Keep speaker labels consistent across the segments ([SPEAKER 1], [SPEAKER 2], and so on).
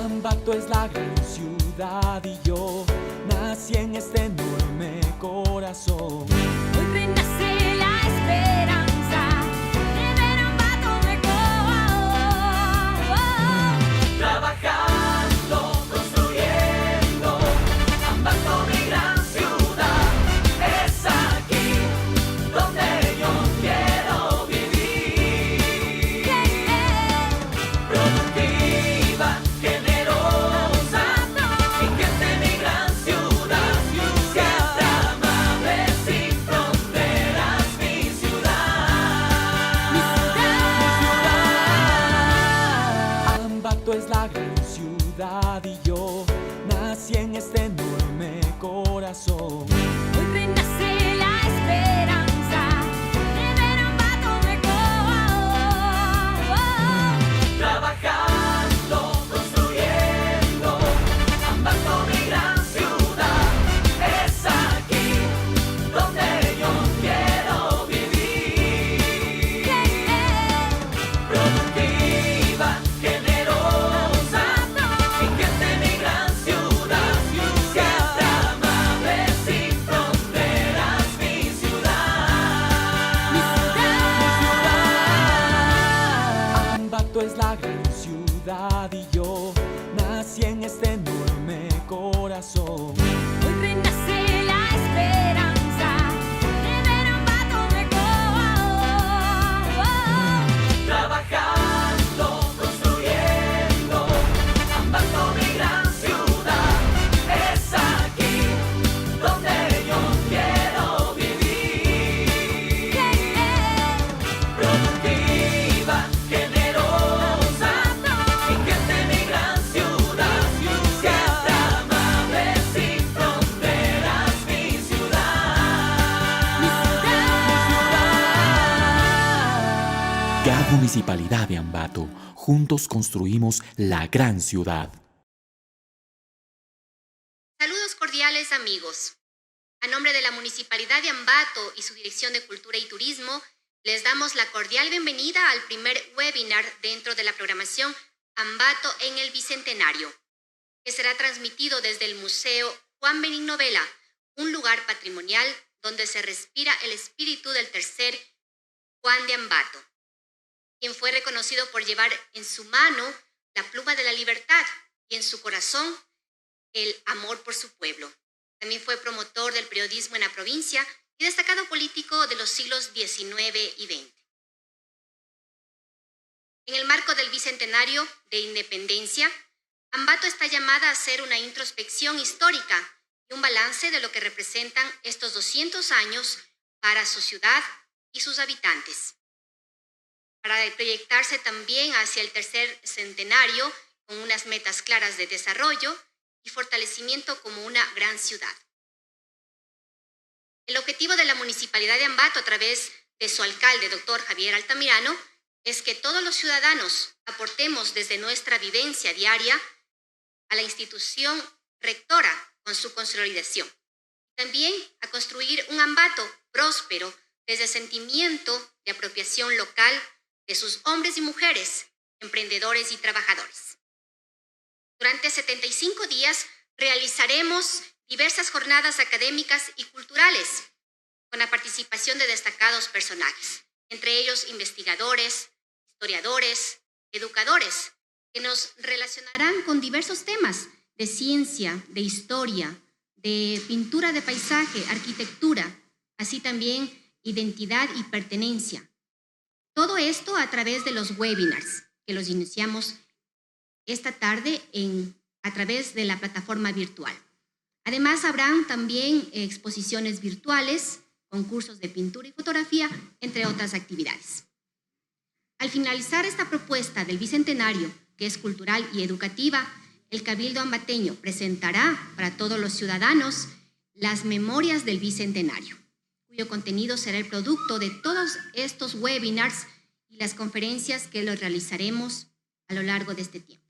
[SPEAKER 1] Ambato es la gran ciudad y yo nací en este enorme corazón.
[SPEAKER 2] Hoy renace la esperanza de ver Ambato mejor.
[SPEAKER 1] Trabajando, construyendo, Ambato mi gran ciudad. Es aquí donde yo quiero vivir. Productiva, generosa, mi gente mi gran ciudad. Siempre amable, sin fronteras, mi ciudad. Ambato es la gran ciudad y yo nací en este enorme corazón.
[SPEAKER 2] Hoy renace la esperanza de ver Ambato mejor.
[SPEAKER 1] Trabajando, construyendo, Ambato mi gran ciudad. Es aquí donde yo quiero vivir. Productiva, generosa, mi gente mi gran ciudad. Siempre amable, sin fronteras, mi ciudad. Ambato es la gran ciudad y yo nací en este enorme corazón.
[SPEAKER 2] Hoy renace la esperanza de ver Ambato mejor.
[SPEAKER 1] Trabajando, construyendo, Ambato mi gran ciudad. Es aquí donde yo quiero vivir. Productiva, generosa, mi gente mi gran ciudad. Siempre amable, sin fronteras, mi ciudad.
[SPEAKER 3] GAD Municipalidad de Ambato. Juntos construimos la gran ciudad.
[SPEAKER 4] Saludos cordiales, amigos. A nombre de la Municipalidad de Ambato y su Dirección de Cultura y Turismo, les damos la cordial bienvenida al primer webinar dentro de la programación Ambato en el Bicentenario, que será transmitido desde el Museo Juan Benigno Vela, un lugar patrimonial donde se respira el espíritu del tercer Juan de Ambato, quien fue reconocido por llevar en su mano la pluma de la libertad y en su corazón el amor por su pueblo. También fue promotor del periodismo en la provincia y destacado político de los siglos XIX y XX. En el marco del Bicentenario de Independencia, Ambato está llamada a hacer una introspección histórica y un balance de lo que representan estos 200 años para su ciudad y sus habitantes, para proyectarse también hacia el tercer centenario con unas metas claras de desarrollo y fortalecimiento como una gran ciudad. El objetivo de la Municipalidad de Ambato, a través de su alcalde, doctor Javier Altamirano, es que todos los ciudadanos aportemos desde nuestra vivencia diaria a la institución rectora con su consolidación. También a construir un Ambato próspero desde el sentimiento de apropiación local de sus hombres y mujeres, emprendedores y trabajadores. Durante 75 días realizaremos diversas jornadas académicas y culturales con la participación de destacados personajes, entre ellos investigadores, historiadores, educadores, que nos relacionarán con diversos temas de ciencia, de historia, de pintura de paisaje, arquitectura, así también identidad y pertenencia. Todo esto a través de los webinars que los iniciamos esta tarde a través de la plataforma virtual. Además, habrán también exposiciones virtuales, concursos de pintura y fotografía, entre otras actividades. Al finalizar esta propuesta del Bicentenario, que es cultural y educativa, el Cabildo ambateño presentará para todos los ciudadanos las memorias del Bicentenario, cuyo contenido será el producto de todos estos webinars y las conferencias que los realizaremos a lo largo de este tiempo.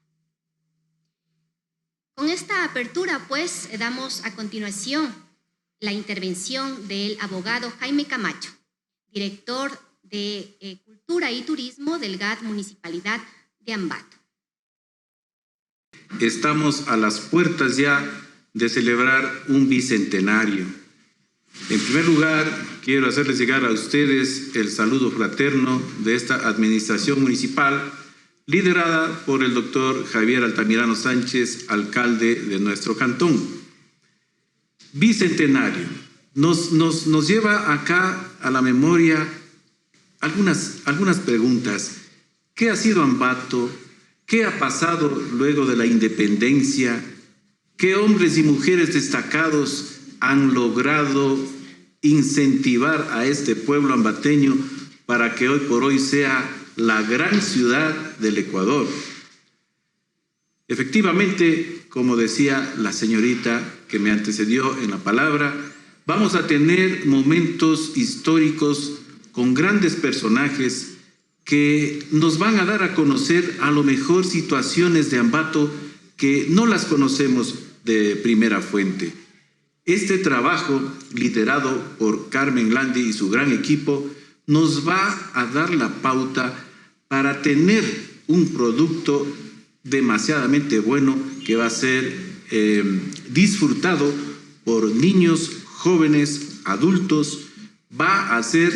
[SPEAKER 4] Con esta apertura, pues, damos a continuación la intervención del abogado Jaime Camacho, director de Cultura y Turismo del GAD Municipalidad de Ambato.
[SPEAKER 5] estamos a las puertas ya de celebrar un bicentenario. En primer lugar, quiero hacerles llegar a ustedes el saludo fraterno de esta administración municipal, liderada por el doctor Javier Altamirano Sánchez, alcalde de nuestro cantón. Bicentenario. Nos lleva acá a la memoria algunas preguntas. ¿Qué ha sido Ambato? ¿Qué ha pasado luego de la independencia? ¿Qué hombres y mujeres destacados han logrado incentivar a este pueblo ambateño para que hoy por hoy sea la gran ciudad del Ecuador? Efectivamente, como decía la señorita que me antecedió en la palabra, vamos a tener momentos históricos con grandes personajes que nos van a dar a conocer a lo mejor situaciones de Ambato que no las conocemos de primera fuente. Este trabajo, liderado por Carmen Landi y su gran equipo, nos va a dar la pauta para tener un producto demasiadamente bueno que va a ser disfrutado por niños, jóvenes, adultos. Va a ser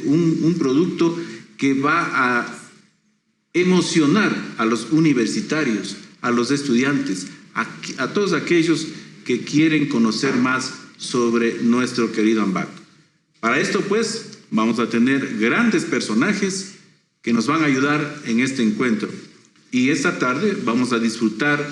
[SPEAKER 5] un producto que va a emocionar a los universitarios, a los estudiantes, a todos aquellos que quieren conocer más sobre nuestro querido Ambato. Para esto, pues, vamos a tener grandes personajes que nos van a ayudar en este encuentro. Y esta tarde vamos a disfrutar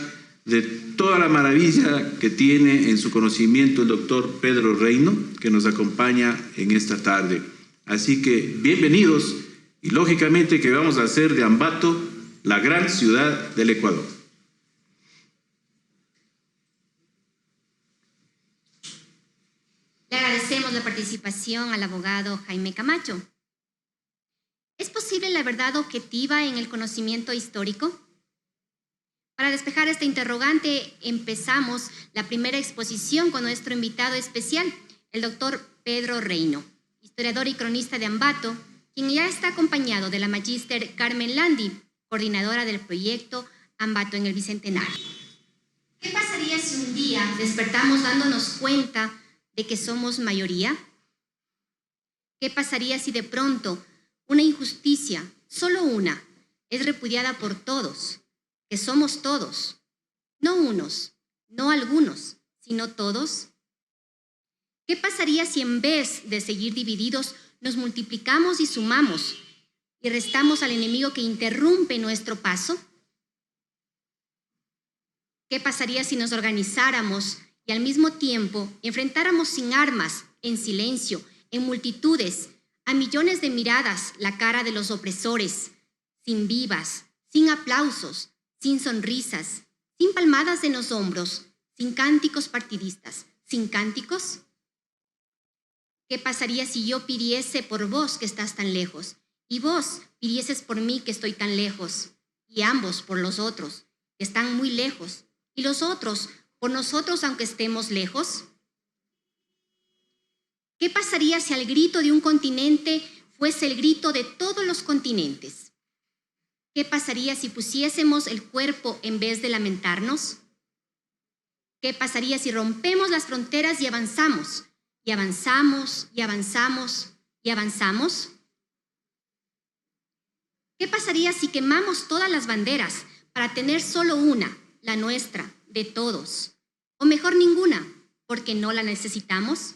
[SPEAKER 5] de toda la maravilla que tiene en su conocimiento el doctor Pedro Reino, que nos acompaña en esta tarde. Así que bienvenidos y lógicamente que vamos a hacer de Ambato la gran ciudad del Ecuador.
[SPEAKER 4] Le agradecemos la participación al abogado Jaime Camacho. ¿Es posible la verdad objetiva en el conocimiento histórico? Para despejar esta interrogante, empezamos la primera exposición con nuestro invitado especial, el doctor Pedro Reino, historiador y cronista de Ambato, quien ya está acompañado de la magíster Carmen Landi, coordinadora del proyecto Ambato en el Bicentenario. ¿Qué pasaría si un día despertamos dándonos cuenta de que somos mayoría? ¿Qué pasaría si de pronto una injusticia, solo una, es repudiada por todos, que somos todos, no unos, no algunos, sino todos? ¿Qué pasaría si en vez de seguir divididos nos multiplicamos y sumamos y restamos al enemigo que interrumpe nuestro paso? ¿Qué pasaría si nos organizáramos y al mismo tiempo enfrentáramos sin armas, en silencio, en multitudes, a millones de miradas la cara de los opresores, sin vivas, sin aplausos, sin sonrisas, sin palmadas en los hombros, sin cánticos partidistas, sin cánticos? ¿Qué pasaría si yo pidiese por vos que estás tan lejos y vos pidieses por mí que estoy tan lejos y ambos por los otros que están muy lejos y los otros por nosotros aunque estemos lejos? ¿Qué pasaría si al grito de un continente fuese el grito de todos los continentes? ¿Qué pasaría si pusiésemos el cuerpo en vez de lamentarnos? ¿Qué pasaría si rompemos las fronteras y avanzamos? Y avanzamos, y avanzamos, y avanzamos. ¿Qué pasaría si quemamos todas las banderas para tener solo una, la nuestra, de todos? O mejor ninguna, porque no la necesitamos.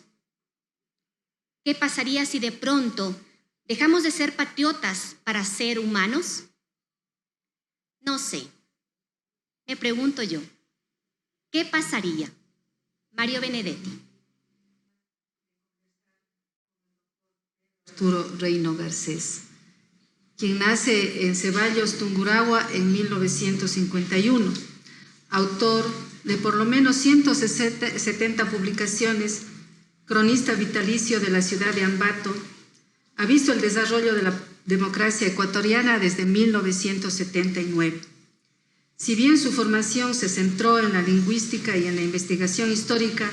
[SPEAKER 4] ¿Qué pasaría si de pronto dejamos de ser patriotas para ser humanos? No sé. Me pregunto yo, ¿qué pasaría? Mario Benedetti.
[SPEAKER 6] Arturo Reino Garcés, quien nace en Ceballos, Tungurahua, en 1951, autor de por lo menos 170 publicaciones, cronista vitalicio de la ciudad de Ambato, ha visto el desarrollo de la democracia ecuatoriana desde 1979. Si bien su formación se centró en la lingüística y en la investigación histórica,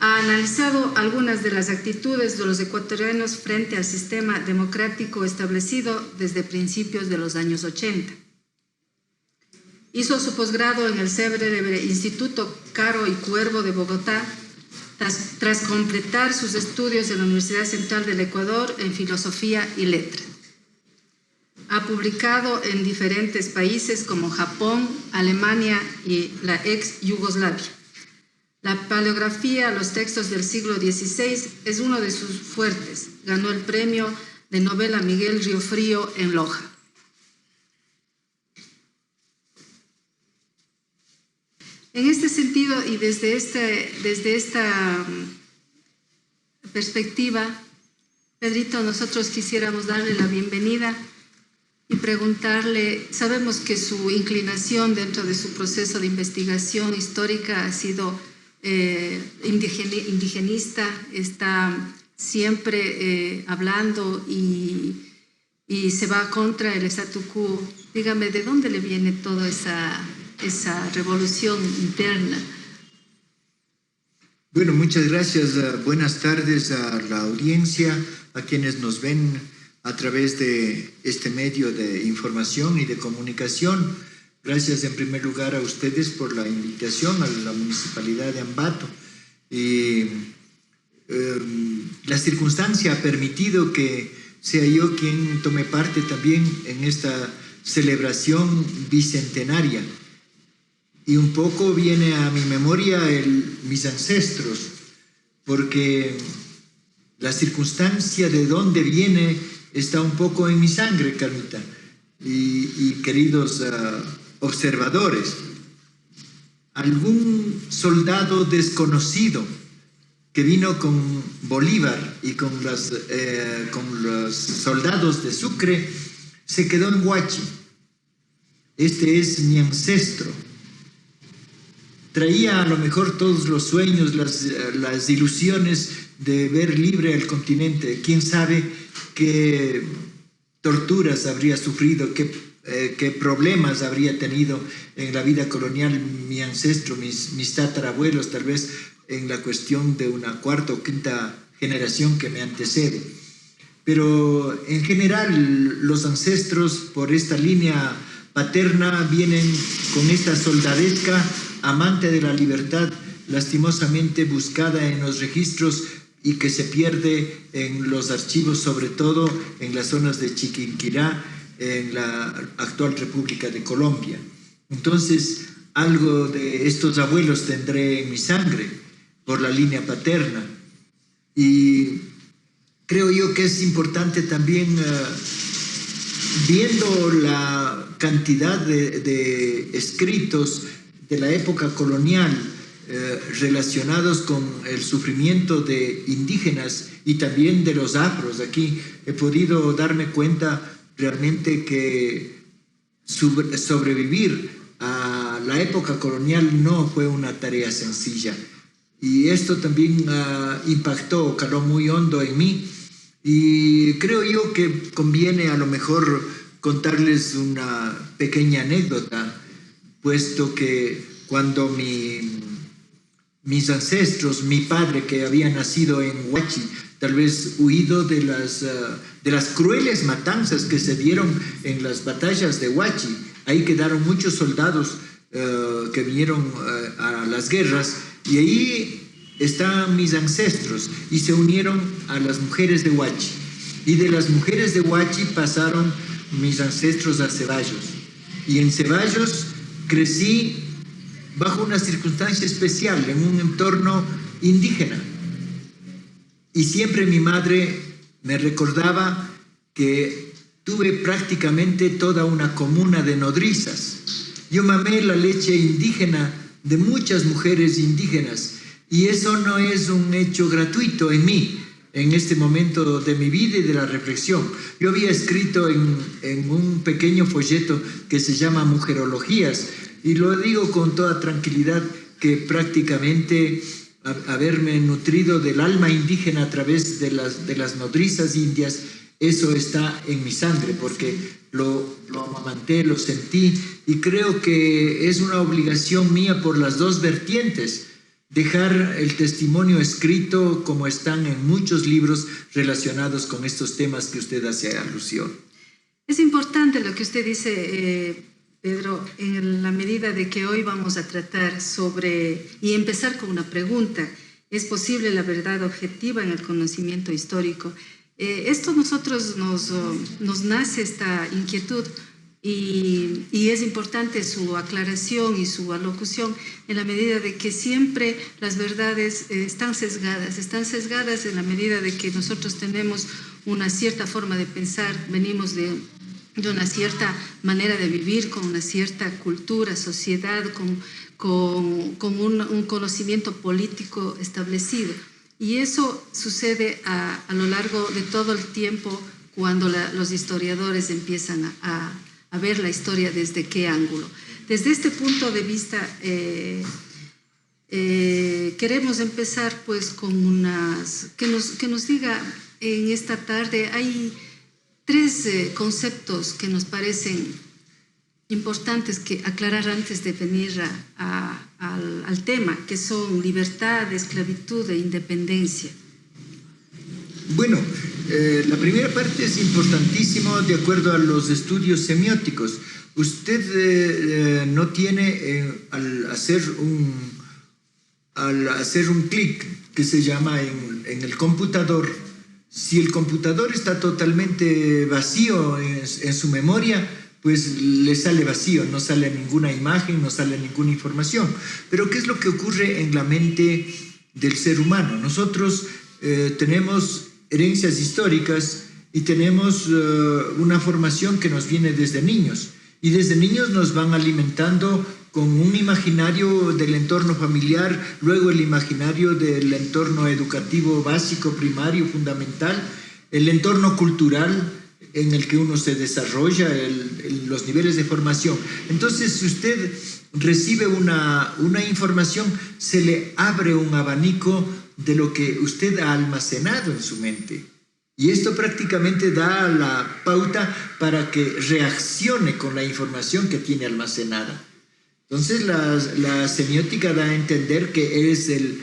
[SPEAKER 6] ha analizado algunas de las actitudes de los ecuatorianos frente al sistema democrático establecido desde principios de los años 80. Hizo su posgrado en el célebre Instituto Caro y Cuervo de Bogotá, tras completar sus estudios en la Universidad Central del Ecuador en Filosofía y Letras. Ha publicado en diferentes países como Japón, Alemania y la ex Yugoslavia. La paleografía, los textos del siglo XVI, es uno de sus fuertes. Ganó el premio de novela Miguel Riofrío en Loja. En este sentido y desde esta perspectiva, Pedrito, nosotros quisiéramos darle la bienvenida y preguntarle, sabemos que su inclinación dentro de su proceso de investigación histórica ha sido indigenista, está siempre hablando y se va contra el statu quo. Dígame, ¿de dónde le viene toda esa revolución interna?
[SPEAKER 7] Bueno, muchas gracias. Buenas tardes a la audiencia, a quienes nos ven a través de este medio de información y de comunicación. Gracias en primer lugar a ustedes por la invitación a la Municipalidad de Ambato. La circunstancia ha permitido que sea yo quien tome parte también en esta celebración bicentenaria. Y un poco viene a mi memoria mis ancestros, porque la circunstancia de dónde viene está un poco en mi sangre, Carmita, y queridos observadores. Algún soldado desconocido que vino con Bolívar y con los soldados de Sucre se quedó en Huachi. Este es mi ancestro. Traía a lo mejor todos los sueños, las ilusiones de ver libre al continente. ¿Quién sabe qué torturas habría sufrido, qué problemas habría tenido en la vida colonial mi ancestro, mis tatarabuelos, tal vez en la cuestión de una cuarta o quinta generación que me antecede? Pero en general los ancestros por esta línea paterna vienen con esta soldadesca amante de la libertad, lastimosamente buscada en los registros y que se pierde en los archivos, sobre todo en las zonas de Chiquinquirá, en la actual República de Colombia. Entonces, algo de estos abuelos tendré en mi sangre por la línea paterna. Y creo yo que es importante también, viendo la cantidad de escritos de la época colonial relacionados con el sufrimiento de indígenas y también de los afros. Aquí he podido darme cuenta realmente que sobrevivir a la época colonial no fue una tarea sencilla. Y esto también impactó, caló muy hondo en mí. Y creo yo que conviene a lo mejor contarles una pequeña anécdota, puesto que cuando mis ancestros, mi padre que había nacido en Huachi, tal vez huido de las crueles matanzas que se dieron en las batallas de Huachi, ahí quedaron muchos soldados que vinieron a las guerras, y ahí están mis ancestros y se unieron a las mujeres de Huachi, y de las mujeres de Huachi pasaron mis ancestros a Ceballos, y en Ceballos crecí bajo una circunstancia especial, en un entorno indígena. Y siempre mi madre me recordaba que tuve prácticamente toda una comuna de nodrizas. Yo mamé la leche indígena de muchas mujeres indígenas, y eso no es un hecho gratuito en mí, en este momento de mi vida y de la reflexión. Yo había escrito en un pequeño folleto que se llama Mujerologías, y lo digo con toda tranquilidad, que prácticamente haberme nutrido del alma indígena a través de las nodrizas indias, eso está en mi sangre, porque lo amamanté, lo sentí, y creo que es una obligación mía por las dos vertientes dejar el testimonio escrito, como están en muchos libros relacionados con estos temas que usted hace alusión.
[SPEAKER 6] Es importante lo que usted dice, Pedro, en la medida de que hoy vamos a tratar sobre, y empezar con una pregunta, ¿es posible la verdad objetiva en el conocimiento histórico? Esto nosotros nos nace esta inquietud y es importante su aclaración y su alocución en la medida de que siempre las verdades están sesgadas en la medida de que nosotros tenemos una cierta forma de pensar, venimos de una cierta manera de vivir, con una cierta cultura, sociedad, con un conocimiento político establecido. Y eso sucede a lo largo de todo el tiempo cuando los historiadores empiezan a ver la historia desde qué ángulo. Desde este punto de vista, queremos empezar pues con que nos diga en esta tarde, hay tres conceptos que nos parecen importantes que aclarar antes de venir al tema, que son libertad, esclavitud e independencia.
[SPEAKER 7] Bueno, la primera parte es importantísimo de acuerdo a los estudios semióticos. Usted no tiene, al hacer un clic que se llama en el computador, si el computador está totalmente vacío en su memoria, pues le sale vacío, no sale ninguna imagen, no sale ninguna información. Pero ¿qué es lo que ocurre en la mente del ser humano? Nosotros tenemos herencias históricas y tenemos una formación que nos viene desde niños. Y desde niños nos van alimentando con un imaginario del entorno familiar, luego el imaginario del entorno educativo básico, primario, fundamental, el entorno cultural en el que uno se desarrolla, los niveles de formación. Entonces, si usted recibe una información, se le abre un abanico de lo que usted ha almacenado en su mente. Y esto prácticamente da la pauta para que reaccione con la información que tiene almacenada. Entonces, la semiótica da a entender que es el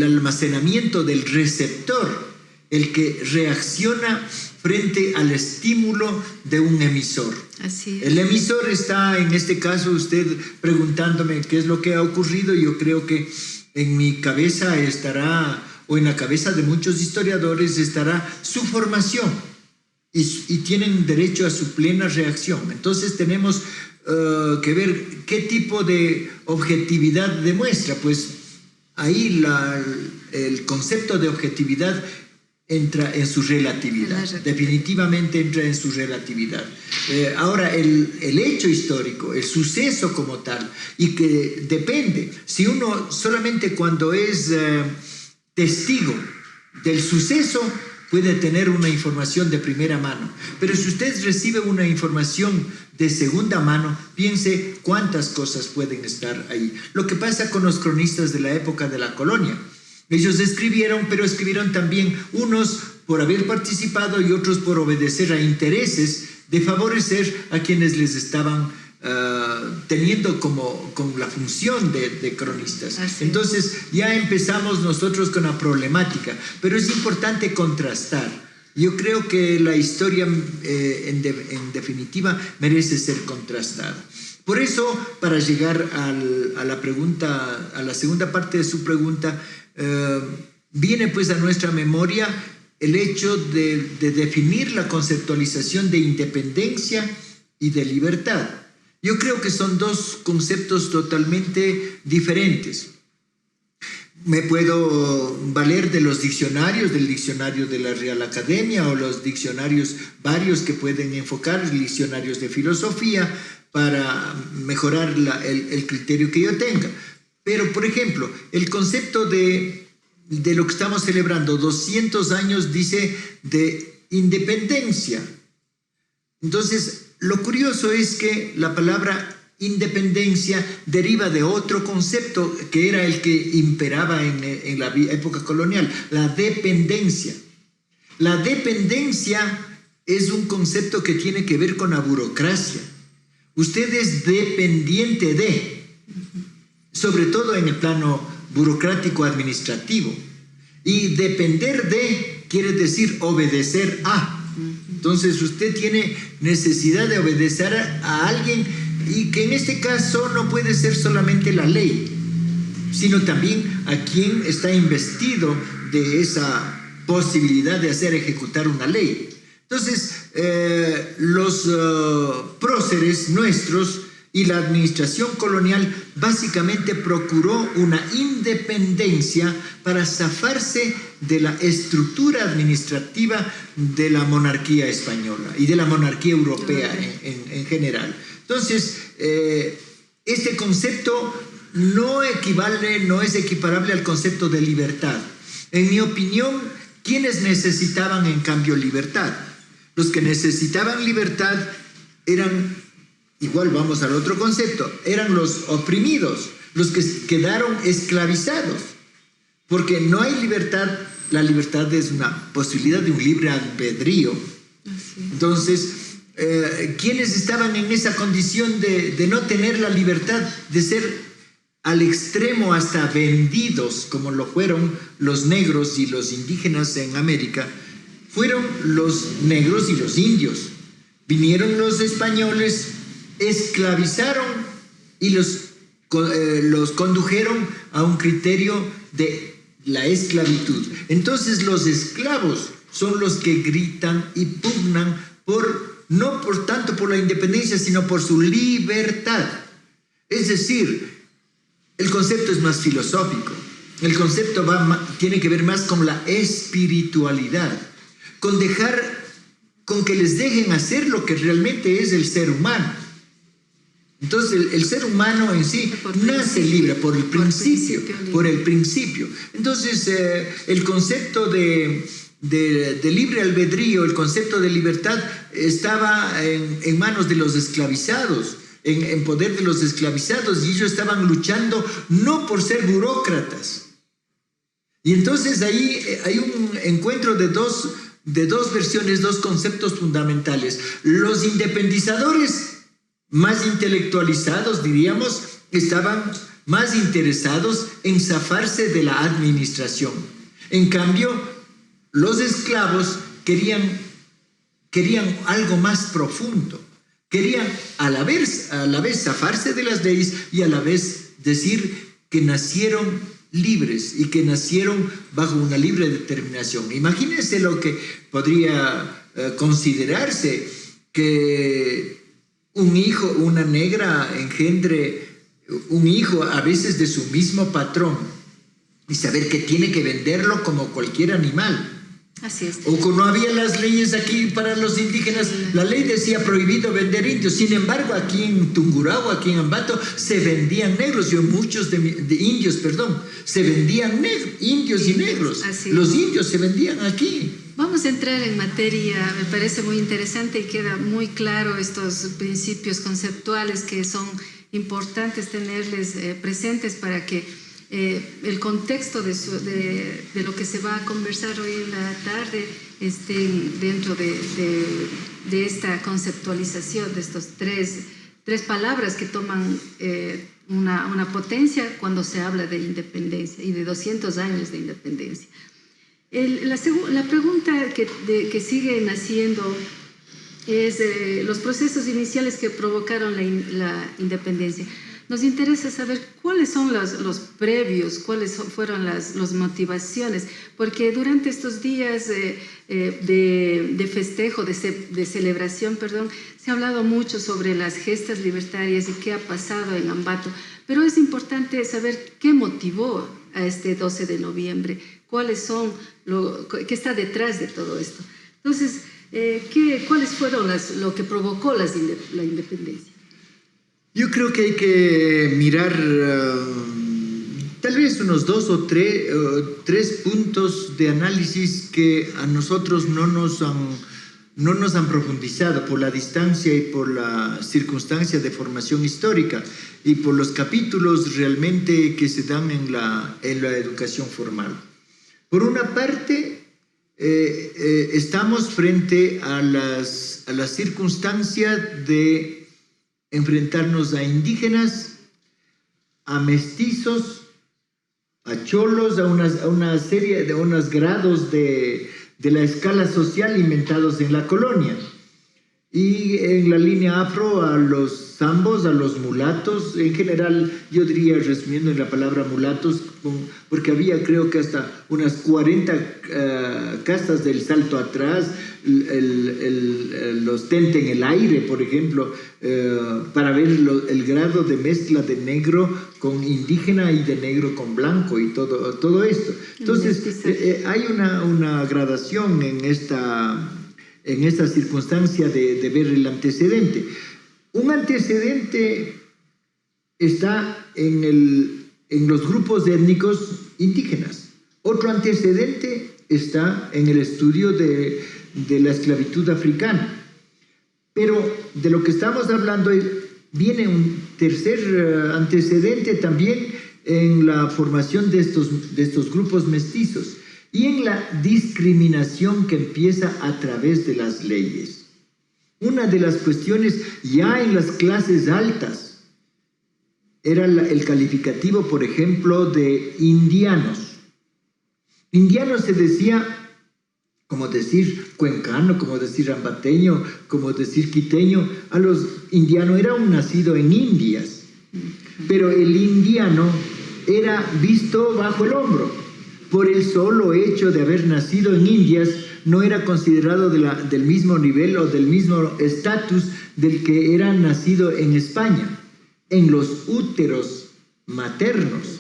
[SPEAKER 7] almacenamiento del receptor el que reacciona frente al estímulo de un emisor.
[SPEAKER 6] Así es.
[SPEAKER 7] El emisor está, en este caso, usted preguntándome qué es lo que ha ocurrido. Yo creo que en mi cabeza estará, o en la cabeza de muchos historiadores, estará su formación y tienen derecho a su plena reacción. Entonces tenemos que ver qué tipo de objetividad demuestra. Pues ahí el concepto de objetividad entra en su relatividad, definitivamente entra en su relatividad. Ahora, el hecho histórico, el suceso como tal, y que depende, si uno solamente cuando es testigo del suceso puede tener una información de primera mano, pero si usted recibe una información de segunda mano, piense cuántas cosas pueden estar ahí. Lo que pasa con los cronistas de la época de la colonia. Ellos escribieron, pero escribieron también unos por haber participado y otros por obedecer a intereses de favorecer a quienes les estaban teniendo con la función de cronistas. Entonces ya empezamos nosotros con la problemática, pero es importante contrastar. Yo creo que la historia en definitiva merece ser contrastada. Por eso, para llegar a la pregunta, a la segunda parte de su pregunta, viene pues a nuestra memoria el hecho de definir la conceptualización de independencia y de libertad. Yo creo que son dos conceptos totalmente diferentes. Me puedo valer de los diccionarios, del diccionario de la Real Academia o los diccionarios varios que pueden enfocar, diccionarios de filosofía, para mejorar el criterio que yo tenga. Pero, por ejemplo, el concepto de lo que estamos celebrando, 200 años, dice de independencia. Entonces, lo curioso es que la palabra independencia deriva de otro concepto que era el que imperaba en la época colonial, la dependencia. La dependencia es un concepto que tiene que ver con la burocracia. Usted es dependiente de, sobre todo en el plano burocrático administrativo. Y depender de quiere decir obedecer a. Entonces usted tiene necesidad de obedecer a alguien, y que en este caso no puede ser solamente la ley, sino también a quien está investido de esa posibilidad de hacer ejecutar una ley. Entonces, los próceres nuestros y la administración colonial básicamente procuró una independencia para zafarse de la estructura administrativa de la monarquía española y de la monarquía europea en general. Entonces, este concepto no es equiparable al concepto de libertad. En mi opinión, ¿quiénes necesitaban en cambio libertad? Los que necesitaban libertad eran, igual vamos al otro concepto, eran los oprimidos, los que quedaron esclavizados. Porque no hay libertad, la libertad es una posibilidad de un libre albedrío. Entonces, ¿quiénes estaban en esa condición de no tener la libertad, de ser al extremo hasta vendidos, como lo fueron los negros y los indígenas en América? Fueron los negros y los indios. Vinieron los españoles, esclavizaron y los condujeron a un criterio de la esclavitud. Entonces los esclavos son los que gritan y pugnan no por tanto por la independencia, sino por su libertad. Es decir, el concepto es más filosófico. El concepto tiene que ver más con la espiritualidad, con que les dejen hacer lo que realmente es el ser humano. Entonces el ser humano en sí nace libre por el principio. Entonces el concepto de libre albedrío, el concepto de libertad estaba en manos de los esclavizados, en poder de los esclavizados, y ellos estaban luchando no por ser burócratas. Y entonces ahí hay un encuentro de dos versiones, dos conceptos fundamentales. Los independizadores, más intelectualizados, diríamos, estaban más interesados en zafarse de la administración. En cambio, los esclavos querían algo más profundo. Querían a la vez zafarse de las leyes y a la vez decir que nacieron libres y que nacieron bajo una libre determinación. Imagínense lo que podría considerarse que un hijo, una negra, engendre un hijo a veces de su mismo patrón y saber que tiene que venderlo como cualquier animal.
[SPEAKER 6] Así es.
[SPEAKER 7] O como no había las leyes aquí para los indígenas, la ley decía prohibido vender indios. Sin embargo, aquí en Tungurahua, aquí en Ambato, se vendían negros, muchos de indios, se vendían indios y negros. Los indios se vendían aquí.
[SPEAKER 6] Vamos a entrar en materia, me parece muy interesante y queda muy claro estos principios conceptuales que son importantes tenerles presentes para que el contexto de lo que se va a conversar hoy en la tarde esté dentro de esta conceptualización de estos tres palabras que toman una potencia cuando se habla de independencia y de 200 años de independencia. La pregunta que sigue naciendo es los procesos iniciales que provocaron la independencia. Nos interesa saber cuáles son los previos, cuáles fueron las motivaciones, porque durante estos días de festejo, de celebración, se ha hablado mucho sobre las gestas libertarias y qué ha pasado en Ambato, pero es importante saber qué motivó a este 12 de noviembre, qué está detrás de todo esto. Entonces, ¿cuáles fueron lo que provocó la independencia?
[SPEAKER 7] Yo creo que hay que mirar tal vez unos 2 o 3 puntos de análisis que a nosotros no nos han profundizado por la distancia y por la circunstancia de formación histórica y por los capítulos realmente que se dan en la educación formal. Por una parte, estamos frente a la circunstancia de enfrentarnos a indígenas, a mestizos, a cholos, a una serie de unos grados de de la escala social inventados en la colonia. Y en la línea afro a los zambos, a los mulatos, en general yo diría, resumiendo en la palabra mulatos, porque había creo que hasta unas 40 castas del salto atrás, los tente en el aire, por ejemplo, para ver el grado de mezcla de negro con indígena y de negro con blanco y todo esto. Entonces hay una gradación en esta circunstancia de ver el antecedente. Un antecedente está en los grupos étnicos indígenas. Otro antecedente está en el estudio de la esclavitud africana. Pero de lo que estamos hablando viene un tercer antecedente también en la formación de estos grupos mestizos y en la discriminación que empieza a través de las leyes. Una de las cuestiones ya en las clases altas era el calificativo, por ejemplo, de indianos. Indianos se decía, como decir cuencano, como decir ambateño, como decir quiteño. A los indianos era un nacido en Indias, pero el indiano era visto bajo el hombro. Por el solo hecho de haber nacido en Indias, no era considerado del mismo nivel o del mismo estatus del que era nacido en España, en los úteros maternos,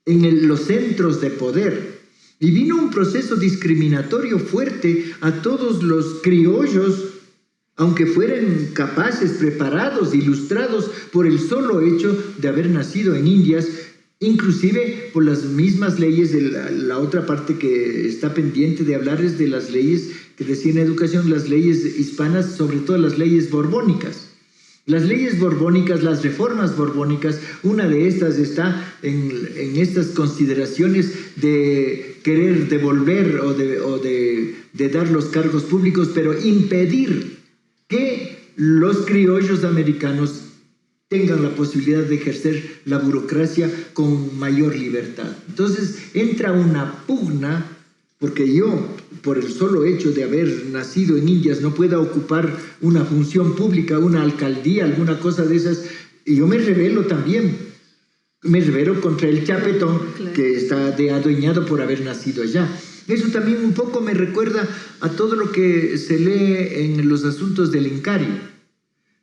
[SPEAKER 7] en los centros de poder. Y vino un proceso discriminatorio fuerte a todos los criollos, aunque fueran capaces, preparados, ilustrados por el solo hecho de haber nacido en Indias, inclusive por las mismas leyes. La otra parte que está pendiente de hablar es de las leyes que decían educación, las leyes hispanas, sobre todo las leyes borbónicas. Las leyes borbónicas, las reformas borbónicas, una de estas está en estas consideraciones de querer devolver o de dar los cargos públicos, pero impedir que los criollos americanos tengan la posibilidad de ejercer la burocracia con mayor libertad. Entonces entra una pugna, porque yo, por el solo hecho de haber nacido en Indias, no pueda ocupar una función pública, una alcaldía, alguna cosa de esas, y yo me rebelo también. Me rebelo contra el chapetón, claro, que está adueñado por haber nacido allá. Eso también un poco me recuerda a todo lo que se lee en los asuntos del Incario.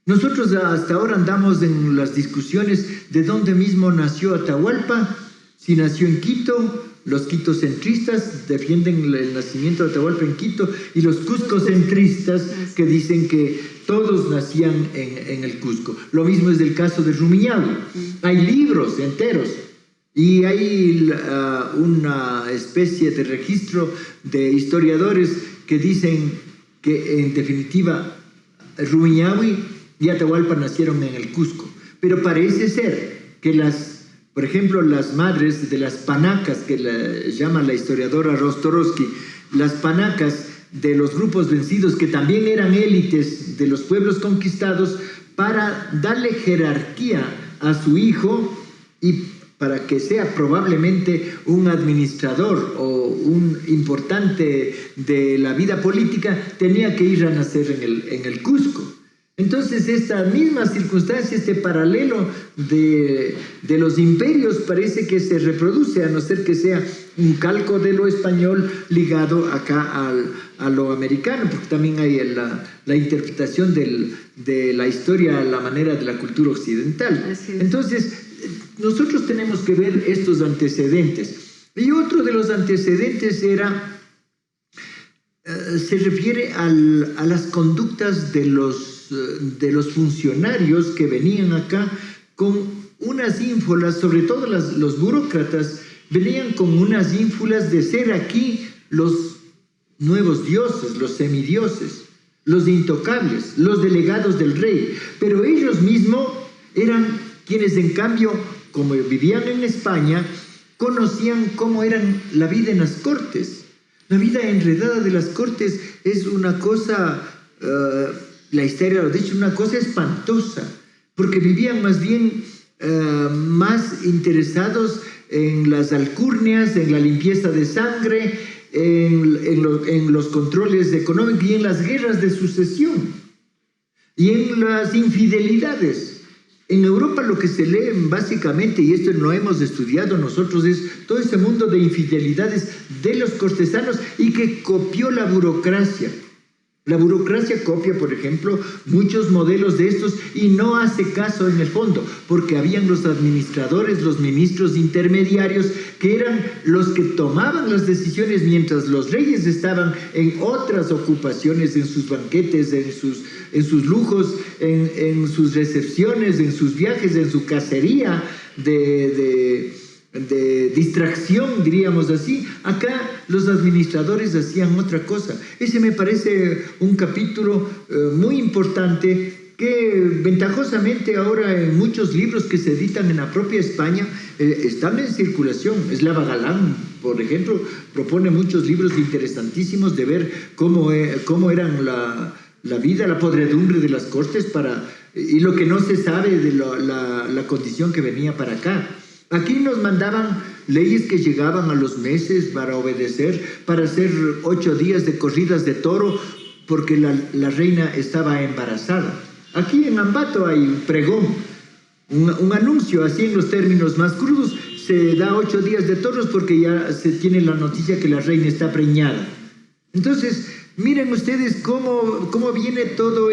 [SPEAKER 7] Nosotros hasta ahora andamos en las discusiones de dónde mismo nació Atahualpa, si nació en Quito. Los quitocentristas defienden el nacimiento de Atahualpa en Quito y los cuscocentristas que dicen que todos nacían en el Cusco. Lo mismo es el caso de Rumiñahui. Hay libros enteros y hay una especie de registro de historiadores que dicen que en definitiva Rumiñahui y Atahualpa nacieron en el Cusco. Pero parece ser que por ejemplo, las madres de las panacas, que llama la historiadora Rostorowski, las panacas de los grupos vencidos, que también eran élites de los pueblos conquistados, para darle jerarquía a su hijo y para que sea probablemente un administrador o un importante de la vida política, tenía que ir a nacer en el Cusco. Entonces, esta misma circunstancia, este paralelo de los imperios parece que se reproduce, a no ser que sea un calco de lo español ligado acá a lo americano, porque también hay la interpretación de la historia a la manera de la cultura occidental. Entonces, nosotros tenemos que ver estos antecedentes. Y otro de los antecedentes se refiere a las conductas de los funcionarios que venían acá con unas ínfulas, sobre todo los burócratas, venían con unas ínfulas de ser aquí los nuevos dioses, los semidioses, los intocables, los delegados del rey, pero ellos mismos eran quienes en cambio, como vivían en España, conocían cómo eran la vida en las cortes. La vida enredada de las cortes es una cosa, la historia lo ha dicho, una cosa espantosa, porque vivían más bien más interesados en las alcurnias, en la limpieza de sangre, en los controles económicos y en las guerras de sucesión y en las infidelidades. En Europa lo que se lee básicamente, y esto no hemos estudiado nosotros, es todo ese mundo de infidelidades de los cortesanos y que copió la burocracia. La burocracia copia, por ejemplo, muchos modelos de estos y no hace caso en el fondo, porque habían los administradores, los ministros intermediarios, que eran los que tomaban las decisiones mientras los reyes estaban en otras ocupaciones, en sus banquetes, en sus lujos, en sus recepciones, en sus viajes, en su cacería de distracción, diríamos así. Acá los administradores hacían otra cosa. Ese me parece un capítulo muy importante que ventajosamente ahora en muchos libros que se editan en la propia España están en circulación. Slava Galán, por ejemplo, propone muchos libros interesantísimos de ver cómo eran la vida, la podredumbre de las cortes y lo que no se sabe de la condición que venía para acá. Aquí nos mandaban leyes que llegaban a los meses para obedecer, para hacer 8 días de corridas de toro porque la reina estaba embarazada. Aquí en Ambato hay un pregón, un anuncio, así en los términos más crudos, se da 8 días de toros porque ya se tiene la noticia que la reina está preñada. Entonces, miren ustedes cómo viene todo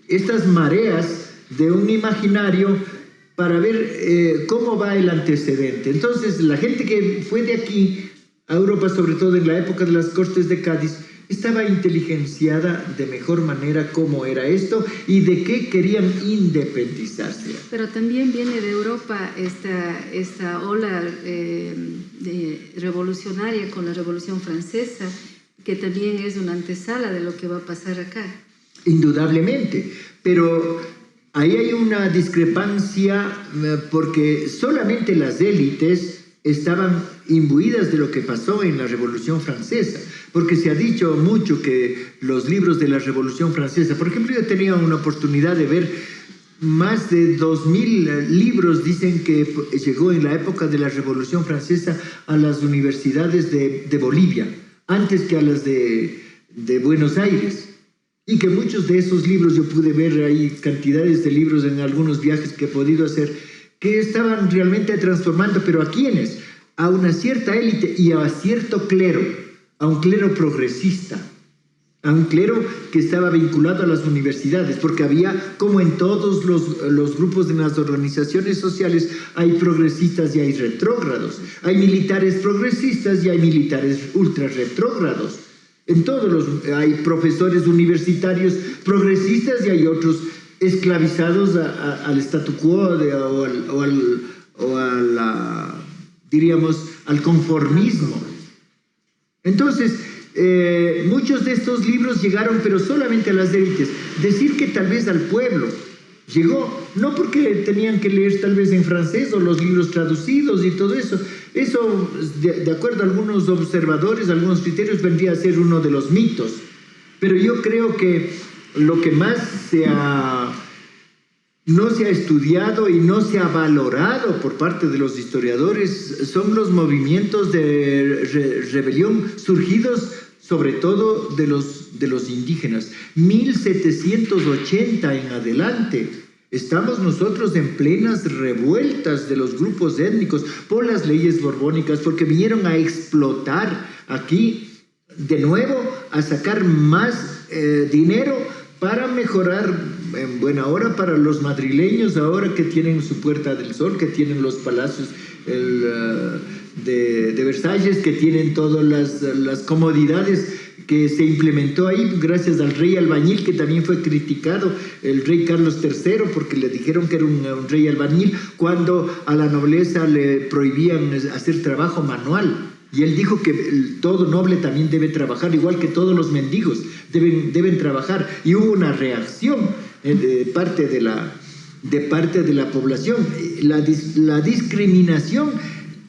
[SPEAKER 7] estas mareas de un imaginario para ver cómo va el antecedente. Entonces, la gente que fue de aquí a Europa, sobre todo en la época de las Cortes de Cádiz, estaba inteligenciada de mejor manera cómo era esto y de qué querían independizarse.
[SPEAKER 6] Pero también viene de Europa esta ola revolucionaria con la Revolución Francesa, que también es una antesala de lo que va a pasar acá.
[SPEAKER 7] Indudablemente, pero ahí hay una discrepancia porque solamente las élites estaban imbuidas de lo que pasó en la Revolución Francesa, porque se ha dicho mucho que los libros de la Revolución Francesa, por ejemplo, yo tenía una oportunidad de ver más de 2000 libros, dicen que llegó en la época de la Revolución Francesa a las universidades de Bolivia, antes que a las de Buenos Aires. Y que muchos de esos libros, yo pude ver ahí cantidades de libros en algunos viajes que he podido hacer, que estaban realmente transformando, pero ¿a quiénes? A una cierta élite y a cierto clero, a un clero progresista, a un clero que estaba vinculado a las universidades, porque había, como en todos los grupos de las organizaciones sociales, hay progresistas y hay retrógrados, hay militares progresistas y hay militares ultra retrógrados. En todos hay profesores universitarios progresistas y hay otros esclavizados al statu quo diríamos, al conformismo. Entonces, muchos de estos libros llegaron, pero solamente a las élites. Decir que tal vez al pueblo llegó, no porque tenían que leer tal vez en francés o los libros traducidos y todo eso. Eso, de acuerdo a algunos observadores, algunos criterios, vendría a ser uno de los mitos. Pero yo creo que lo que más no se ha estudiado y no se ha valorado por parte de los historiadores son los movimientos de rebelión surgidos sobre todo de los indígenas. 1780 en adelante. Estamos nosotros en plenas revueltas de los grupos étnicos por las leyes borbónicas, porque vinieron a explotar aquí, de nuevo, a sacar más dinero para mejorar en buena hora para los madrileños, ahora que tienen su Puerta del Sol, que tienen los palacios de Versalles, que tienen todas las comodidades que se implementó ahí gracias al rey albañil, que también fue criticado, el rey Carlos III, porque le dijeron que era un rey albañil, cuando a la nobleza le prohibían hacer trabajo manual. Y él dijo que todo noble también debe trabajar, igual que todos los mendigos deben trabajar. Y hubo una reacción de parte de la población. La discriminación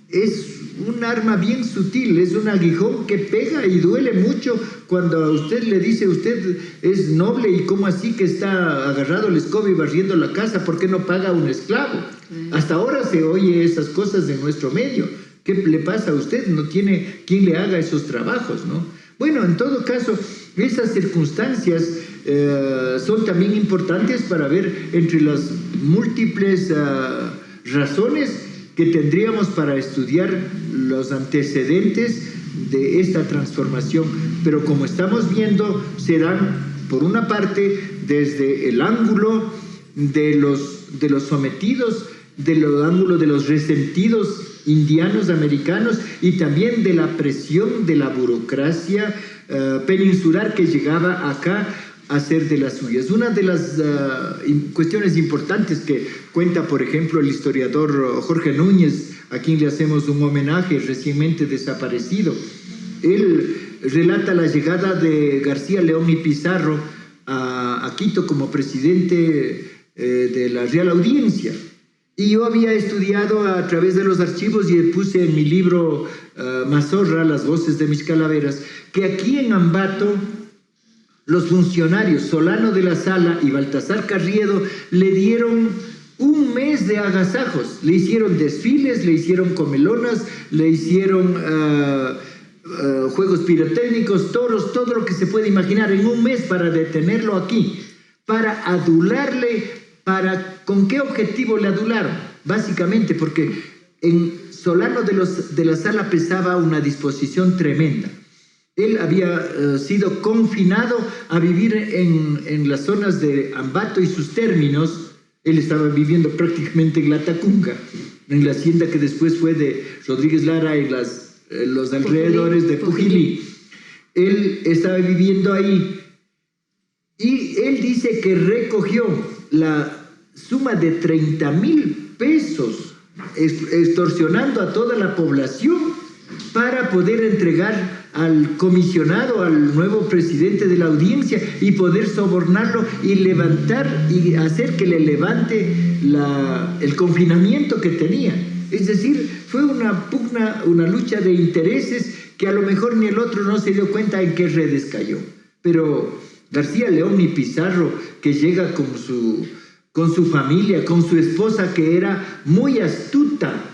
[SPEAKER 7] es un arma bien sutil, es un aguijón que pega y duele mucho cuando a usted le dice, usted es noble y cómo así que está agarrado el escoba y barriendo la casa, ¿por qué no paga un esclavo? Hasta ahora se oye esas cosas en nuestro medio, ¿Qué le pasa a usted? No tiene quien le haga esos trabajos, ¿no? Bueno, en todo caso, esas circunstancias son también importantes para ver entre las múltiples razones que tendríamos para estudiar los antecedentes de esta transformación. Pero como estamos viendo, serán, por una parte, desde el ángulo de los sometidos, del ángulo de los resentidos indianos americanos y también de la presión de la burocracia peninsular que llegaba acá a hacer de las suyas. Una de las cuestiones importantes que cuenta, por ejemplo, el historiador Jorge Núñez, a quien le hacemos un homenaje recientemente desaparecido. Él relata la llegada de García León y Pizarro a Quito como presidente de la Real Audiencia. Y yo había estudiado a través de los archivos y puse en mi libro Mazorra, Las voces de mis calaveras, que aquí en Ambato los funcionarios Solano de la Sala y Baltasar Carriedo le dieron un mes de agasajos. Le hicieron desfiles, le hicieron comelonas, le hicieron juegos pirotécnicos, toros, todo lo que se puede imaginar en un mes para detenerlo aquí, para adularle. ¿Con qué objetivo le adularon? Básicamente porque en Solano de la Sala pesaba una disposición tremenda. Él había sido confinado a vivir en las zonas de Ambato y sus términos. Él estaba viviendo prácticamente en Latacunga, en la hacienda que después fue de Rodríguez Lara en los alrededores de Pujilí. Él estaba viviendo ahí y él dice que recogió la suma de 30,000 pesos extorsionando a toda la población para poder entregar al comisionado, al nuevo presidente de la audiencia y poder sobornarlo y levantar y hacer que le levante el confinamiento que tenía. Es decir, fue una pugna, una lucha de intereses que a lo mejor ni el otro no se dio cuenta en qué redes cayó. Pero García León y Pizarro, que llega con su familia, con su esposa que era muy astuta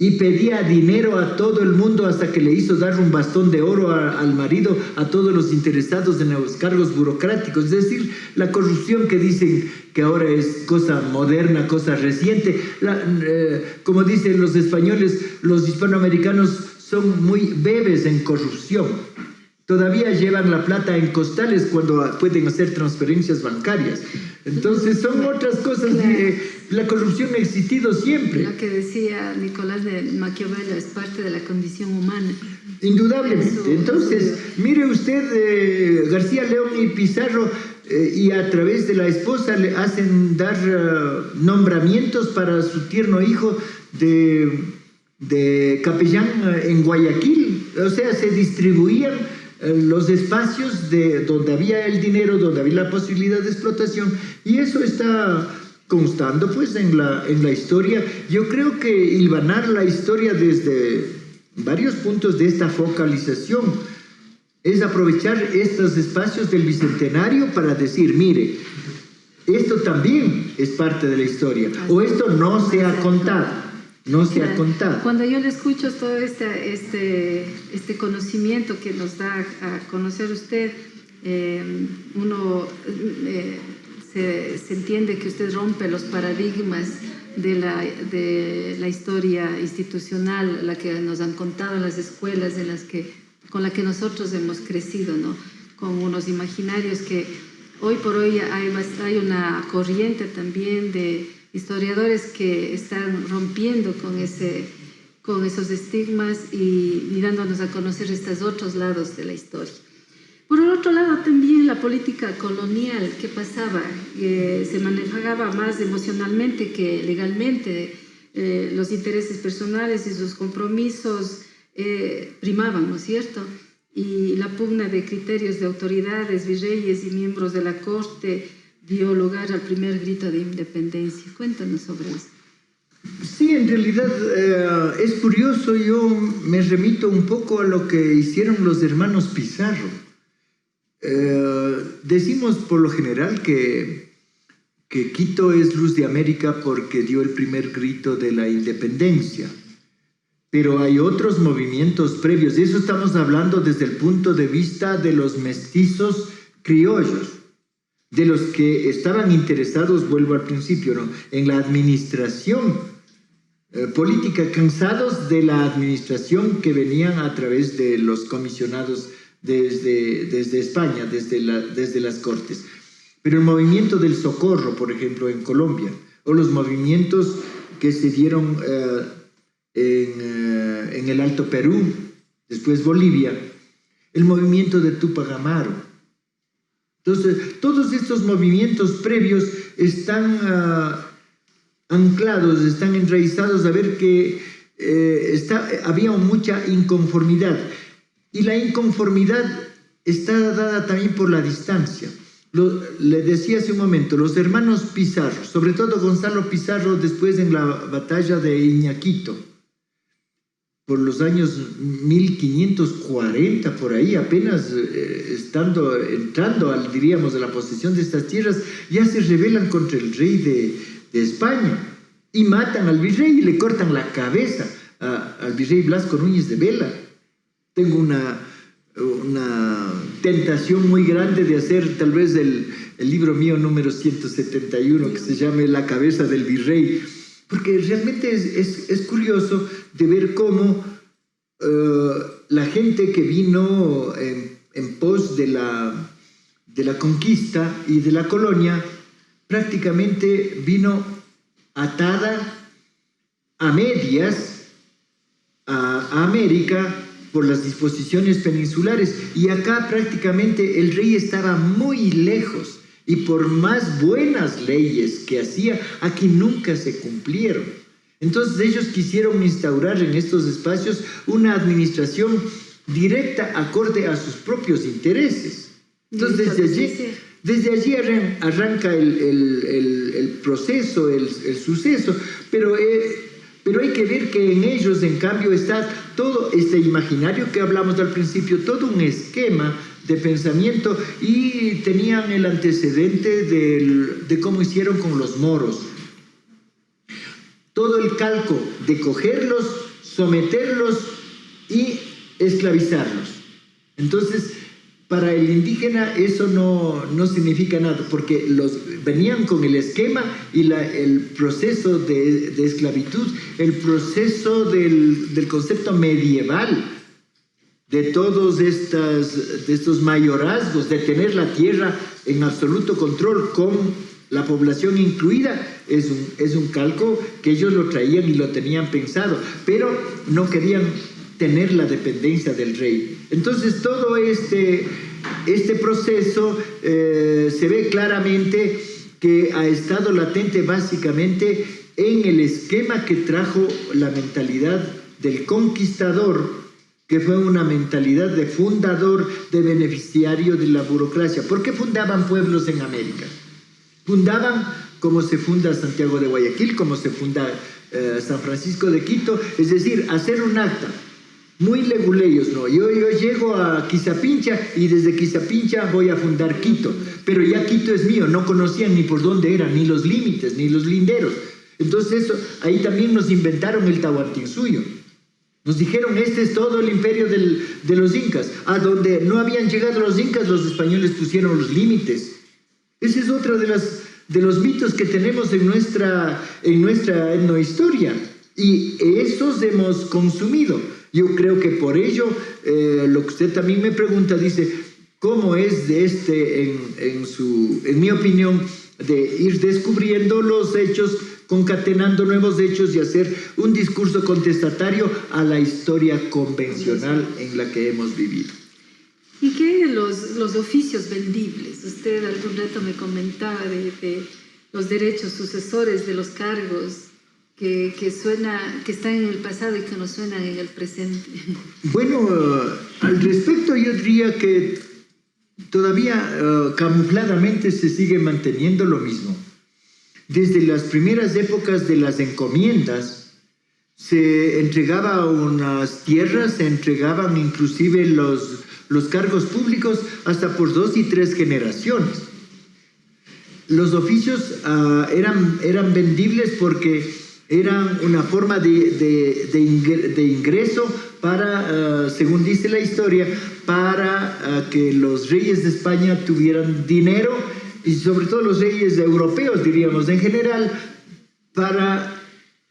[SPEAKER 7] y pedía dinero a todo el mundo hasta que le hizo dar un bastón de oro al marido, a todos los interesados en los cargos burocráticos. Es decir, la corrupción que dicen que ahora es cosa moderna, cosa reciente. Como dicen los españoles, los hispanoamericanos son muy bebés en corrupción. Todavía llevan la plata en costales cuando pueden hacer transferencias bancarias. Entonces son otras cosas. Claro. La corrupción ha existido siempre.
[SPEAKER 6] Lo que decía Nicolás de Maquiavelo es parte de la condición humana.
[SPEAKER 7] Indudablemente. Entonces, mire usted, García León y Pizarro, y a través de la esposa le hacen dar nombramientos para su tierno hijo de capellán en Guayaquil. O sea, se distribuían los espacios donde había el dinero, donde había la posibilidad de explotación, y eso está constando pues en la historia. Yo creo que hilvanar la historia desde varios puntos de esta focalización es aprovechar estos espacios del Bicentenario para decir, mire, esto también es parte de la historia, o esto no se ha contado. No se ha contado.
[SPEAKER 6] Cuando yo le escucho todo este conocimiento que nos da a conocer usted, uno se entiende que usted rompe los paradigmas de la historia institucional, la que nos han contado en las escuelas con la que nosotros hemos crecido, ¿no? Con unos imaginarios que hoy por hoy hay una corriente también de historiadores que están rompiendo con esos estigmas y dándonos a conocer estos otros lados de la historia. Por el otro lado también la política colonial, ¿qué pasaba? Se manejaba más emocionalmente que legalmente. Los intereses personales y sus compromisos primaban, ¿no es cierto? Y la pugna de criterios de autoridades, virreyes y miembros de la corte dio lugar al primer grito de independencia. Cuéntanos sobre eso.
[SPEAKER 7] Sí, en realidad es curioso. Yo me remito un poco a lo que hicieron los hermanos Pizarro. Decimos por lo general que Quito es luz de América porque dio el primer grito de la independencia. pero hay otros movimientos previos. Y eso estamos hablando desde el punto de vista de los mestizos criollos, de los que estaban interesados, vuelvo al principio, ¿no?, en la administración política, cansados de la administración que venían a través de los comisionados desde España, desde las Cortes. Pero el movimiento del Socorro, por ejemplo, en Colombia, o los movimientos que se dieron en el Alto Perú, después Bolivia, el movimiento de Túpac Amaru. Entonces, todos estos movimientos previos están anclados, están enraizados a ver que había mucha inconformidad. Y la inconformidad está dada también por la distancia. Le decía hace un momento, los hermanos Pizarro, sobre todo Gonzalo Pizarro, después en la batalla de Iñaquito, por los años 1540, por ahí, apenas entrando diríamos, a la posesión de estas tierras, ya se rebelan contra el rey de España y matan al virrey y le cortan la cabeza al virrey Blasco Núñez de Vela. Tengo una tentación muy grande de hacer tal vez el libro mío número 171, que se llame La cabeza del virrey, porque realmente es curioso de ver cómo la gente que vino en pos de la conquista y de la colonia prácticamente vino atada a medias a América por las disposiciones peninsulares, y acá prácticamente el rey estaba muy lejos, y por más buenas leyes que hacía, aquí nunca se cumplieron. Entonces ellos quisieron instaurar en estos espacios una administración directa acorde a sus propios intereses. Entonces desde allí arranca el proceso, el suceso, pero hay que ver que en ellos, en cambio, está todo este imaginario que hablamos al principio, todo un esquema de pensamiento, y tenían el antecedente de cómo hicieron con los moros. Todo el calco de cogerlos, someterlos y esclavizarlos. Entonces, para el indígena eso no significa nada, porque venían con el esquema y el proceso de esclavitud, el proceso del concepto medieval, de todos estos mayorazgos, de tener la tierra en absoluto control con la población incluida, es un calco que ellos lo traían y lo tenían pensado, pero no querían tener la dependencia del rey. Entonces todo este proceso se ve claramente que ha estado latente básicamente en el esquema que trajo la mentalidad del conquistador, que fue una mentalidad de fundador, de beneficiario de la burocracia. ¿Por qué fundaban pueblos en América? Fundaban como se funda Santiago de Guayaquil, como se funda San Francisco de Quito, es decir, hacer un acta. Muy leguleyos, ¿no? Yo llego a Quizapincha y desde Quizapincha voy a fundar Quito, pero ya Quito es mío, no conocían ni por dónde eran, ni los límites, ni los linderos. Entonces ahí también nos inventaron el Tahuantinsuyo. Nos dijeron, este es todo el imperio de los incas. A donde no habían llegado los incas, los españoles pusieron los límites. Ese es otro de los mitos que tenemos en nuestra etnohistoria. Y esos hemos consumido. Yo creo que por ello, lo que usted también me pregunta, dice, ¿cómo es en mi opinión, de ir descubriendo los hechos, concatenando nuevos hechos y hacer un discurso contestatario a la historia convencional en la que hemos vivido?
[SPEAKER 6] ¿Y qué los oficios vendibles? Usted algún rato me comentaba de los derechos sucesores de los cargos que están en el pasado y que nos suenan en el presente. Bueno,
[SPEAKER 7] al respecto yo diría que todavía camufladamente se sigue manteniendo lo mismo. Desde las primeras épocas de las encomiendas se entregaba unas tierras, se entregaban inclusive los cargos públicos hasta por 2 y 3 generaciones. Los oficios eran vendibles porque Eran una forma de ingreso para, según dice la historia, para que los reyes de España tuvieran dinero, y sobre todo los reyes europeos, diríamos, en general, para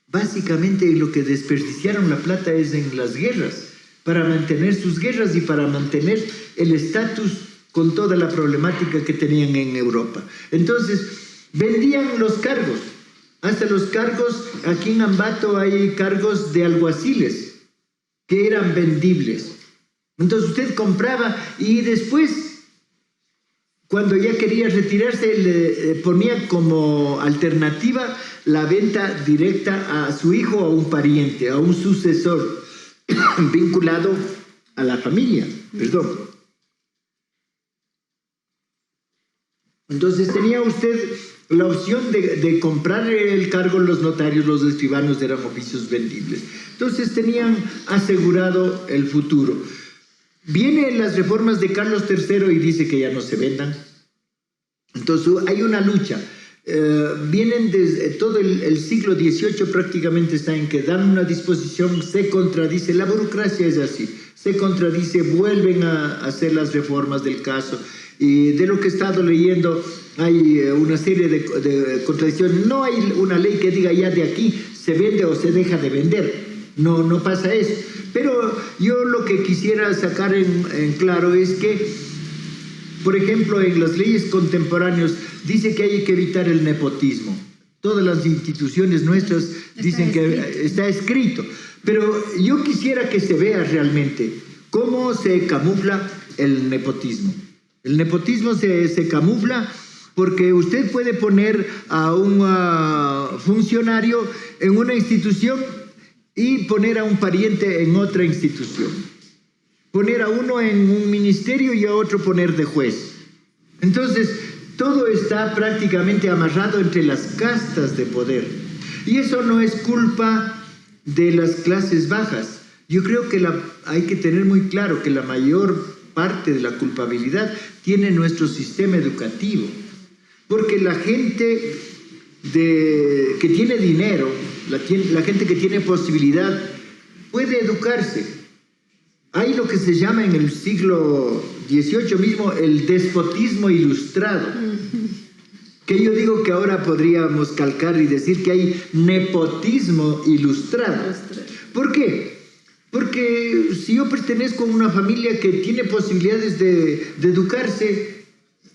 [SPEAKER 7] básicamente lo que desperdiciaron la plata es en las guerras, para mantener sus guerras y para mantener el estatus con toda la problemática que tenían en Europa. Entonces, vendían los cargos. Hasta los cargos, aquí en Ambato hay cargos de alguaciles que eran vendibles. Entonces usted compraba y después, cuando ya quería retirarse, le ponía como alternativa la venta directa a su hijo o a un pariente, a un sucesor vinculado a la familia. Perdón. Entonces tenía usted la opción de comprar el cargo. Los notarios, los escribanos eran oficios vendibles. Entonces tenían asegurado el futuro. Vienen las reformas de Carlos III y dice que ya no se vendan. Entonces hay una lucha. Vienen desde todo el siglo XVIII, prácticamente está en que dan una disposición, se contradice, la burocracia es así, se contradice, vuelven a hacer las reformas del caso. Y de lo que he estado leyendo hay una serie de contradicciones. No hay una ley que diga ya de aquí se vende o se deja de vender. No pasa eso. Pero yo lo que quisiera sacar en claro es que, por ejemplo, en las leyes contemporáneas dice que hay que evitar el nepotismo. Todas las instituciones nuestras dicen que está escrito. Pero yo quisiera que se vea realmente cómo se camufla el nepotismo. El nepotismo se camufla porque usted puede poner a un funcionario en una institución y poner a un pariente en otra institución. Poner a uno en un ministerio y a otro poner de juez. Entonces, todo está prácticamente amarrado entre las castas de poder. Y eso no es culpa de las clases bajas. Yo creo que hay que tener muy claro que la mayor parte de la culpabilidad tiene nuestro sistema educativo. Porque la gente que tiene dinero, la gente que tiene posibilidad, puede educarse. Hay lo que se llama en el siglo XVIII mismo el despotismo ilustrado. Que yo digo que ahora podríamos calcar y decir que hay nepotismo ilustrado. ¿Por qué? Porque si yo pertenezco a una familia que tiene posibilidades de educarse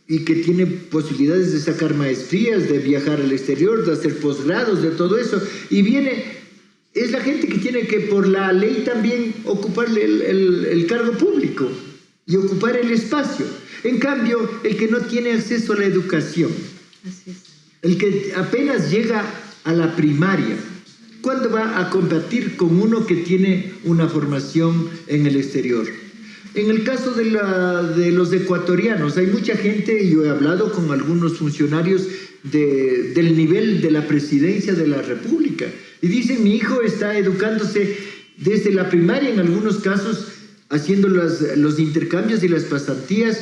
[SPEAKER 7] y que tiene posibilidades de sacar maestrías, de viajar al exterior, de hacer posgrados, de todo eso, y es la gente que tiene que por la ley también ocupar el cargo público y ocupar el espacio. En cambio, el que no tiene acceso a la educación, el que apenas llega a la primaria, ¿cuándo va a competir con uno que tiene una formación en el exterior? En el caso de los ecuatorianos, hay mucha gente, yo he hablado con algunos funcionarios del nivel de la presidencia de la República, y dicen, mi hijo está educándose desde la primaria, en algunos casos, haciendo los intercambios y las pasantías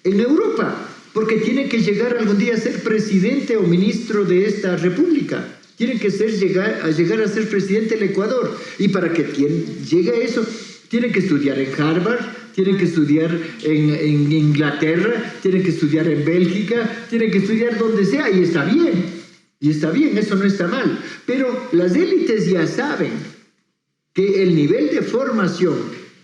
[SPEAKER 7] en Europa, porque tiene que llegar algún día a ser presidente o ministro de esta República. Tiene que llegar a ser presidente del Ecuador. Y para que llegue a eso, tiene que estudiar en Harvard, tienen que estudiar en Inglaterra, tienen que estudiar en Bélgica, tienen que estudiar donde sea, y está bien, eso no está mal. Pero las élites ya saben que el nivel de formación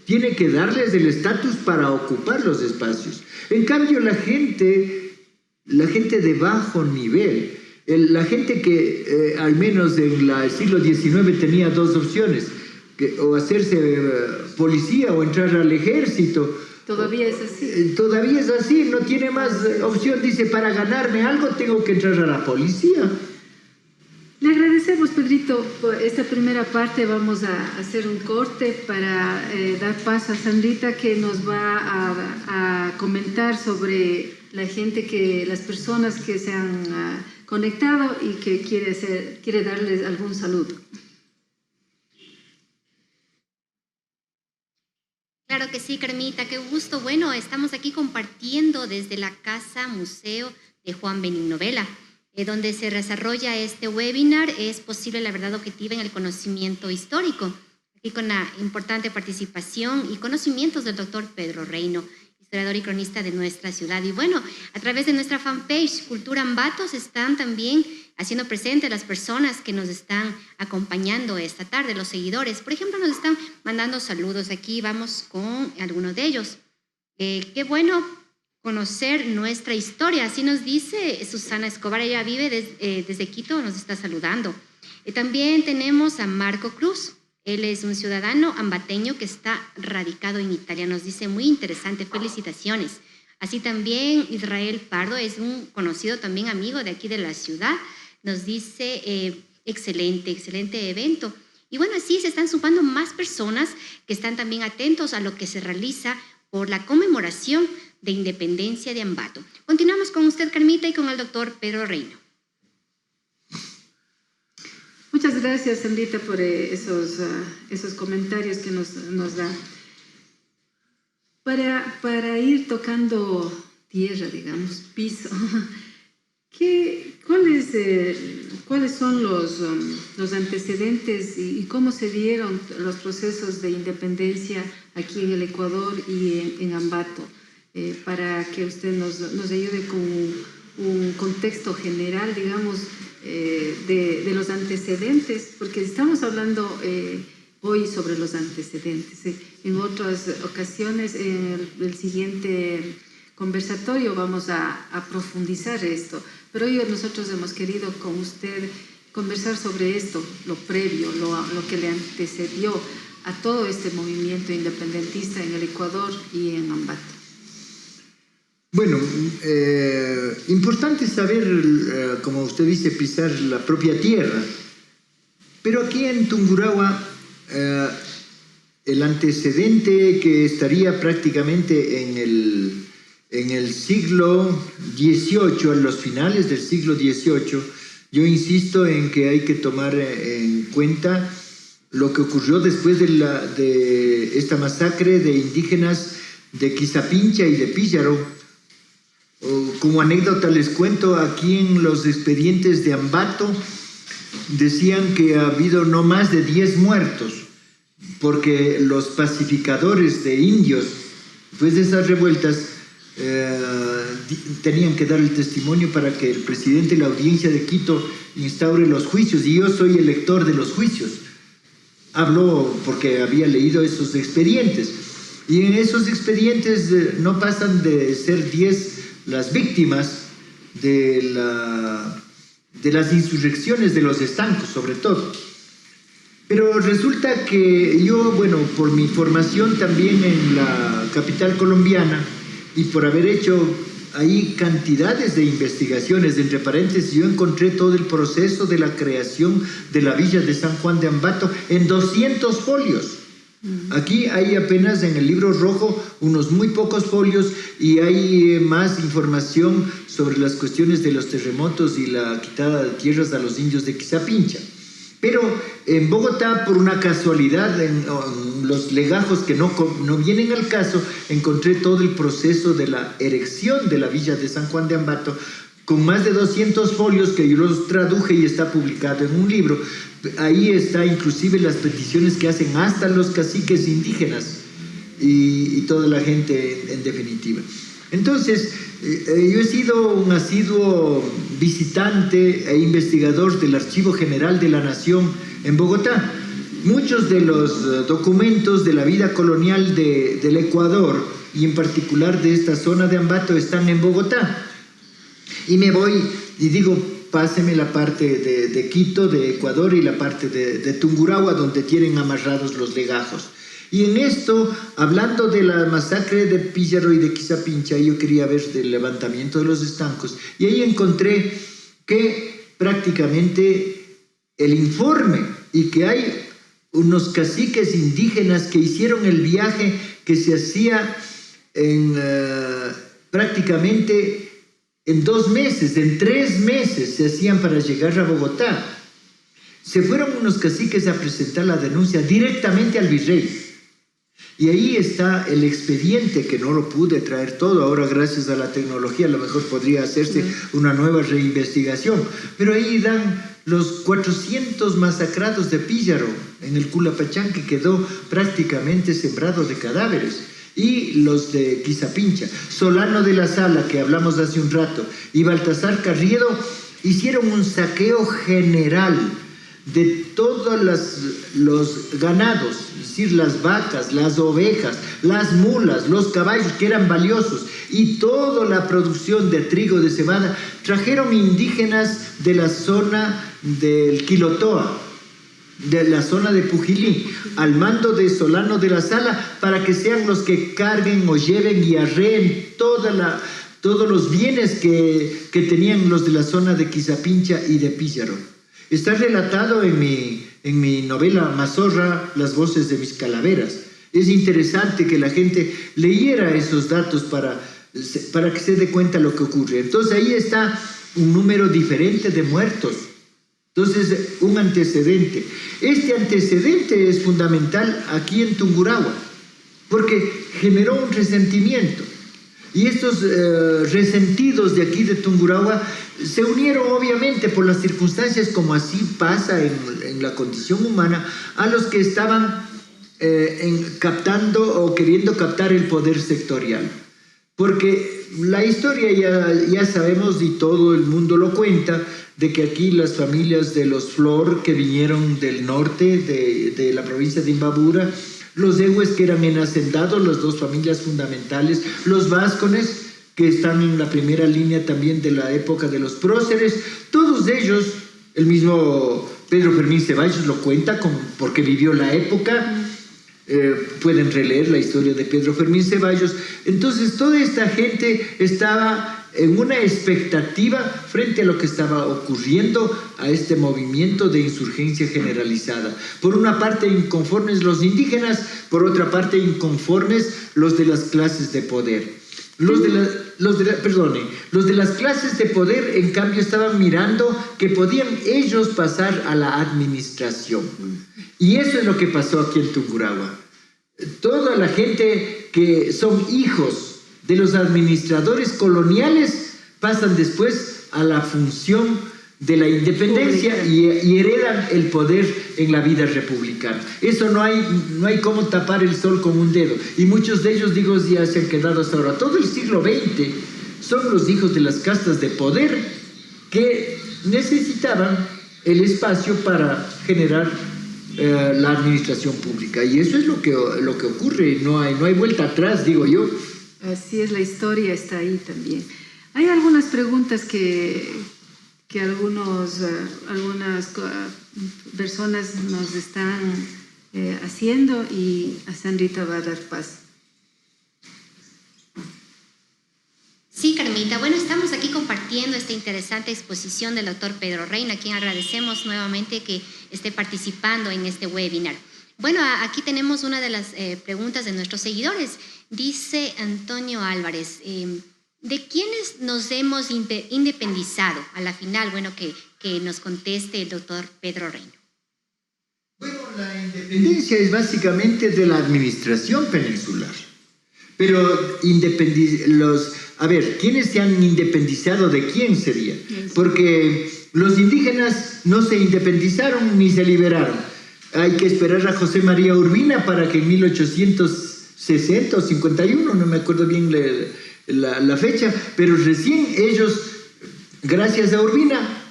[SPEAKER 7] tiene que darles el estatus para ocupar los espacios. En cambio, la gente de bajo nivel, la gente que al menos en el siglo XIX tenía dos opciones, o hacerse policía o entrar al ejército.
[SPEAKER 6] Todavía es así.
[SPEAKER 7] Todavía es así, no tiene más opción. Dice, para ganarme algo tengo que entrar a la policía.
[SPEAKER 6] Le agradecemos, Pedrito, por esta primera parte. Vamos a hacer un corte para dar paso a Sandrita, que nos va a comentar sobre las personas que se han conectado y que quiere darles algún saludo.
[SPEAKER 4] Claro que sí, Carmita, qué gusto. Bueno, estamos aquí compartiendo desde la Casa Museo de Juan Benigno Vela. donde se desarrolla este webinar es posible la verdad objetiva en el conocimiento histórico. Aquí con la importante participación y conocimientos del doctor Pedro Reino, historiador y cronista de nuestra ciudad. Y bueno, a través de nuestra fanpage Cultura Ambato se están también haciendo presentes las personas que nos están acompañando esta tarde, los seguidores. Por ejemplo, nos están mandando saludos. Aquí vamos con algunos de ellos. Qué bueno conocer nuestra historia. Así nos dice Susana Escobar. Ella vive desde Quito, nos está saludando. También tenemos a Marco Cruz. Él es un ciudadano ambateño que está radicado en Italia. Nos dice, muy interesante, felicitaciones. Así también Israel Pardo es un conocido también amigo de aquí de la ciudad. Nos dice, excelente evento. Y bueno, así se están sumando más personas que están también atentos a lo que se realiza por la conmemoración de independencia de Ambato. Continuamos con usted, Carmita, y con el doctor Pedro Reino.
[SPEAKER 6] Muchas gracias, Sandrita, por esos comentarios que nos da. Para ir tocando tierra, digamos, piso, ¿cuáles son los antecedentes y cómo se dieron los procesos de independencia aquí en el Ecuador y en Ambato? Para que usted nos ayude con un contexto general, digamos, de los antecedentes, porque estamos hablando hoy sobre los antecedentes. En otras ocasiones, en el siguiente conversatorio vamos a profundizar esto, pero hoy nosotros hemos querido con usted conversar sobre esto, lo previo, lo que le antecedió a todo este movimiento independentista en el Ecuador y en Ambato.
[SPEAKER 7] Bueno, importante saber, como usted dice, pisar la propia tierra. Pero aquí en Tungurahua, el antecedente que estaría prácticamente en el siglo XVIII, a los finales del siglo XVIII, yo insisto en que hay que tomar en cuenta lo que ocurrió después de esta masacre de indígenas de Quizapincha y de Píllaro. Como anécdota les cuento, aquí en los expedientes de Ambato decían que ha habido no más de 10 muertos, porque los pacificadores de indios, después de esas revueltas, tenían que dar el testimonio para que el presidente de la audiencia de Quito instaure los juicios, y yo soy el lector de los juicios. Hablo porque había leído esos expedientes, y en esos expedientes no pasan de ser 10 las víctimas de las insurrecciones de los estancos, sobre todo. Pero resulta que yo, bueno, por mi formación también en la capital colombiana y por haber hecho ahí cantidades de investigaciones, entre paréntesis, yo encontré todo el proceso de la creación de la villa de San Juan de Ambato en 200 folios. Aquí hay apenas en el libro rojo unos muy pocos folios, y hay más información sobre las cuestiones de los terremotos y la quitada de tierras a los indios de Quizapincha. Pero en Bogotá, por una casualidad, en los legajos que no vienen al caso, encontré todo el proceso de la erección de la villa de San Juan de Ambato, con más de 200 folios que yo los traduje y está publicado en un libro. Ahí está inclusive las peticiones que hacen hasta los caciques indígenas y toda la gente en definitiva. Entonces, yo he sido un asiduo visitante e investigador del Archivo General de la Nación en Bogotá. Muchos de los documentos de la vida colonial del Ecuador, y en particular de esta zona de Ambato, están en Bogotá. Y me voy y digo, páseme la parte de Quito, de Ecuador, y la parte de Tungurahua, donde tienen amarrados los legajos. Y en esto, hablando de la masacre de Píllaro y de Quizapincha, yo quería ver del levantamiento de los estancos, y ahí encontré que prácticamente el informe, y que hay unos caciques indígenas que hicieron el viaje que se hacía prácticamente en 2 meses, en 3 meses se hacían para llegar a Bogotá. Se fueron unos caciques a presentar la denuncia directamente al virrey. Y ahí está el expediente, que no lo pude traer todo. Ahora, gracias a la tecnología, a lo mejor podría hacerse una nueva reinvestigación. Pero ahí dan los 400 masacrados de Píllaro en el Culapachán, que quedó prácticamente sembrado de cadáveres. Y los de Quizapincha, Solano de la Sala, que hablamos hace un rato, y Baltasar Carriedo hicieron un saqueo general de todos los ganados, es decir, las vacas, las ovejas, las mulas, los caballos que eran valiosos, y toda la producción de trigo, de cebada, trajeron indígenas de la zona del Quilotoa, de la zona de Pujilí, al mando de Solano de la Sala, para que sean los que carguen o lleven y arreen todos los bienes que tenían los de la zona de Quizapincha y de Píllaro. Está relatado en mi novela Mazorra, Las voces de mis calaveras. Es interesante que la gente leyera esos datos para que se dé cuenta lo que ocurre. Entonces ahí está un número diferente de muertos. Entonces, un antecedente. Este antecedente es fundamental aquí en Tungurahua, porque generó un resentimiento. Y estos resentidos de aquí de Tungurahua se unieron obviamente por las circunstancias, como así pasa en la condición humana, a los que estaban captando o queriendo captar el poder sectorial. Porque la historia ya sabemos, y todo el mundo lo cuenta, de que aquí las familias de los Flor, que vinieron del norte de la provincia de Imbabura, los Ehues, que eran enhacendados, las dos familias fundamentales, los Vázcones, que están en la primera línea también de la época de los próceres, todos ellos, el mismo Pedro Fermín Ceballos lo cuenta porque vivió la época. Pueden releer la historia de Pedro Fermín Ceballos. Entonces toda esta gente estaba en una expectativa frente a lo que estaba ocurriendo, a este movimiento de insurgencia generalizada. Por una parte inconformes los indígenas, por otra parte inconformes los de las clases de poder. Los de las clases de poder, en cambio, estaban mirando que podían ellos pasar a la administración. Y eso es lo que pasó aquí en Tungurahua. Toda la gente que son hijos de los administradores coloniales pasan después a la función de la independencia y heredan el poder en la vida republicana. Eso no hay cómo tapar el sol con un dedo. Y muchos de ellos, digo, ya se han quedado hasta ahora. Todo el siglo XX son los hijos de las castas de poder que necesitaban el espacio para generar la administración pública. Y eso es lo que ocurre. No hay vuelta atrás, digo yo.
[SPEAKER 6] Así es, la historia está ahí también. Hay algunas preguntas que algunas personas nos están haciendo, y a Sandrita va a dar paso.
[SPEAKER 4] Sí, Carmita. Bueno, estamos aquí compartiendo esta interesante exposición del doctor Pedro Reina, a quien agradecemos nuevamente que esté participando en este webinar. Bueno, aquí tenemos una de las preguntas de nuestros seguidores. Dice Antonio Álvarez, ¿de quiénes nos hemos independizado? A la final, bueno, que nos conteste el doctor Pedro Reina.
[SPEAKER 7] Bueno, la independencia es básicamente de la administración peninsular. Pero ¿quiénes se han independizado? ¿De quién sería? Porque los indígenas no se independizaron ni se liberaron. Hay que esperar a José María Urbina para que en 1860 o 51, no me acuerdo bien la fecha, pero recién ellos, gracias a Urbina,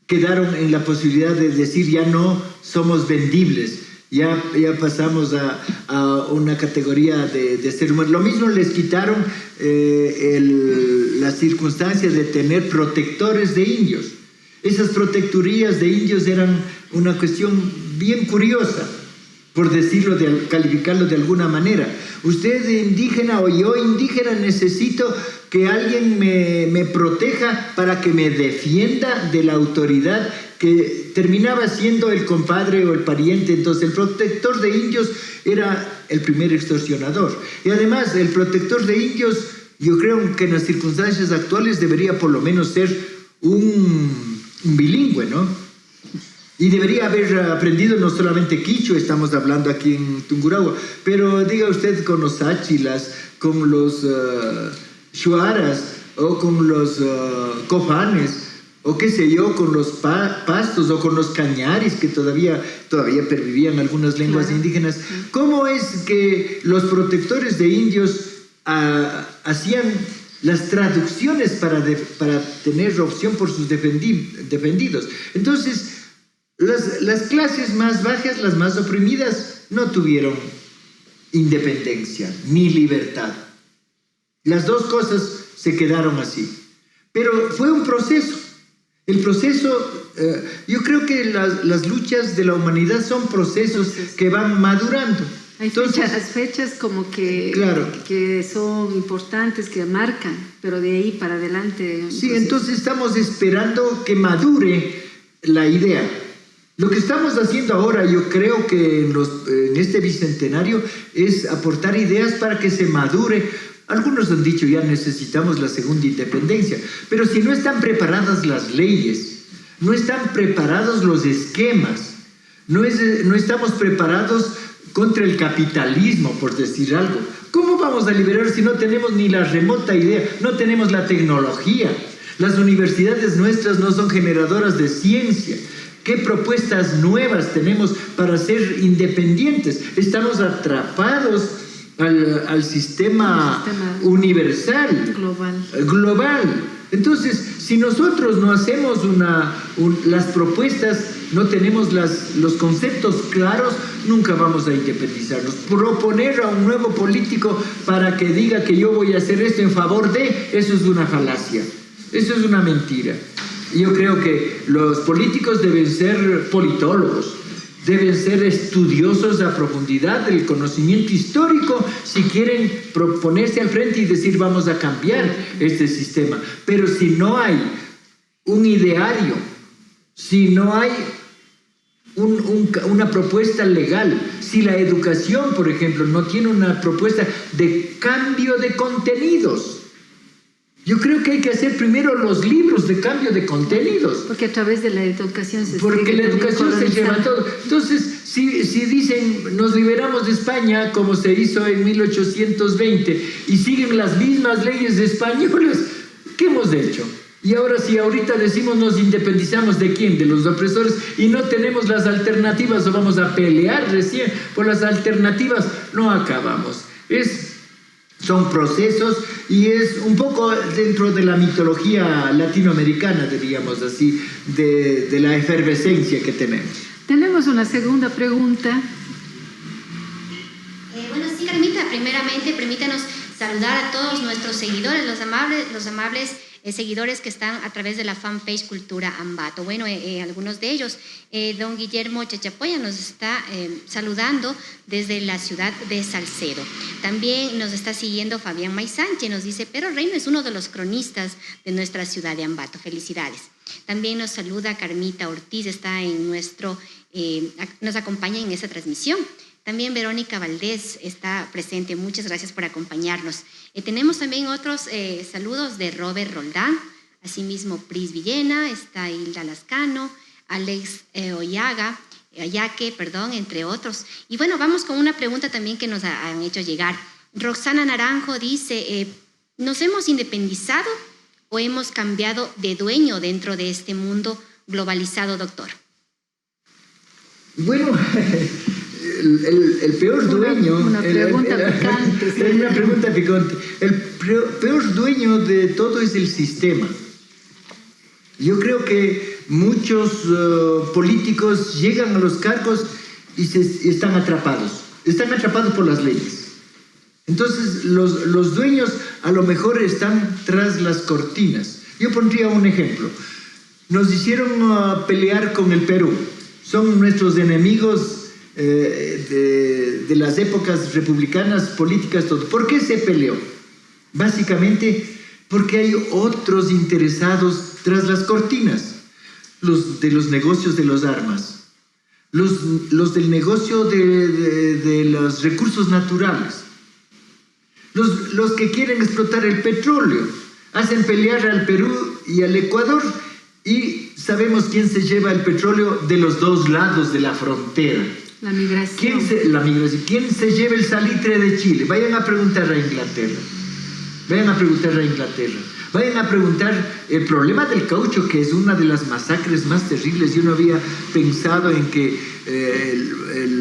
[SPEAKER 7] quedaron en la posibilidad de decir ya no somos vendibles, ya pasamos a una categoría de ser humano. Lo mismo les quitaron la circunstancia de tener protectores de indios. Esas protectorías de indios eran una cuestión bien curiosa, por decirlo, calificarlo de alguna manera. Usted indígena o yo indígena necesito que alguien me proteja para que me defienda de la autoridad, que terminaba siendo el compadre o el pariente. Entonces el protector de indios era el primer extorsionador. Y además el protector de indios, yo creo que en las circunstancias actuales debería por lo menos ser un bilingüe, ¿no? Y debería haber aprendido no solamente quichua, estamos hablando aquí en Tungurahua, pero diga usted con los áchilas, con los shuaras o con los cofanes, o qué sé yo, con los pastos o con los cañaris, que todavía pervivían algunas lenguas indígenas. ¿Cómo es que los protectores de indios hacían las traducciones para tener opción por sus defendidos? Entonces, las clases más bajas, las más oprimidas, no tuvieron independencia ni libertad. Las dos cosas se quedaron así. Pero fue un proceso. El proceso, yo creo que las luchas de la humanidad son procesos que van madurando.
[SPEAKER 6] Hay fechas como que,
[SPEAKER 7] claro,
[SPEAKER 6] que son importantes, que marcan, pero de ahí para adelante...
[SPEAKER 7] Sí, entonces estamos esperando que madure la idea. Lo que estamos haciendo ahora, yo creo que en este bicentenario, es aportar ideas para que se madure. Algunos han dicho ya necesitamos la segunda independencia, pero si no están preparadas las leyes, no están preparados los esquemas, no estamos preparados contra el capitalismo, por decir algo. ¿Cómo vamos a liberar si no tenemos ni la remota idea? No tenemos la tecnología. Las universidades nuestras no son generadoras de ciencia. ¿Qué propuestas nuevas tenemos para ser independientes? Estamos atrapados al sistema universal, global. Entonces, si nosotros no hacemos las propuestas, no tenemos los conceptos claros, nunca vamos a independizarnos. Proponer a un nuevo político para que diga que yo voy a hacer esto en favor de, eso es una falacia, eso es una mentira. Yo creo que los políticos deben ser politólogos, deben ser estudiosos a profundidad del conocimiento histórico si quieren ponerse al frente y decir vamos a cambiar este sistema. Pero si no hay un ideario, si no hay una propuesta legal, si la educación, por ejemplo, no tiene una propuesta de cambio de contenidos, yo creo que hay que hacer primero los libros de cambio de contenidos.
[SPEAKER 6] Porque a través de la educación se
[SPEAKER 7] Porque la educación se lleva todo. Entonces, si dicen nos liberamos de España, como se hizo en 1820, y siguen las mismas leyes españolas, ¿qué hemos hecho? Y ahora si ahorita decimos nos independizamos, ¿de quién? De los opresores, y no tenemos las alternativas, o vamos a pelear recién por las alternativas, no acabamos. Son procesos y es un poco dentro de la mitología latinoamericana, diríamos así, de la efervescencia que tenemos.
[SPEAKER 6] Tenemos una segunda pregunta.
[SPEAKER 4] Bueno, sí, Carmita, primeramente permítanos saludar a todos nuestros seguidores, los amables seguidores que están a través de la fanpage Cultura Ambato. Bueno, algunos de ellos, don Guillermo Chachapoya nos está saludando desde la ciudad de Salcedo. También nos está siguiendo Fabián Maisánchez, nos dice, Pero Reino es uno de los cronistas de nuestra ciudad de Ambato. Felicidades. También nos saluda Carmita Ortiz, está en nos acompaña en esta transmisión. También Verónica Valdés está presente. Muchas gracias por acompañarnos. Tenemos también otros saludos de Robert Roldán, asimismo Pris Villena, está Hilda Lascano, Alex Ayaque, entre otros. Y bueno, vamos con una pregunta también que nos han hecho llegar. Roxana Naranjo dice, ¿nos hemos independizado o hemos cambiado de dueño dentro de este mundo globalizado, doctor?
[SPEAKER 7] Bueno... El peor dueño...
[SPEAKER 6] Una pregunta picante.
[SPEAKER 7] Es una pregunta picante. El peor dueño de todo es el sistema. Yo creo que muchos políticos llegan a los cargos y están atrapados. Están atrapados por las leyes. Entonces, los dueños a lo mejor están tras las cortinas. Yo pondría un ejemplo. Nos hicieron pelear con el Perú. Son nuestros enemigos de las épocas republicanas, políticas, todo. ¿Por qué se peleó? Básicamente porque hay otros interesados tras las cortinas, los de los negocios de las armas, los del negocio de los recursos naturales, los que quieren explotar el petróleo, hacen pelear al Perú y al Ecuador y sabemos quién se lleva el petróleo de los dos lados de la frontera.
[SPEAKER 6] La migración.
[SPEAKER 7] La migración. ¿Quién se lleva el salitre de Chile? Vayan a preguntar a Inglaterra. Vayan a preguntar a Inglaterra. Vayan a preguntar el problema del caucho, que es una de las masacres más terribles. Yo no había pensado en que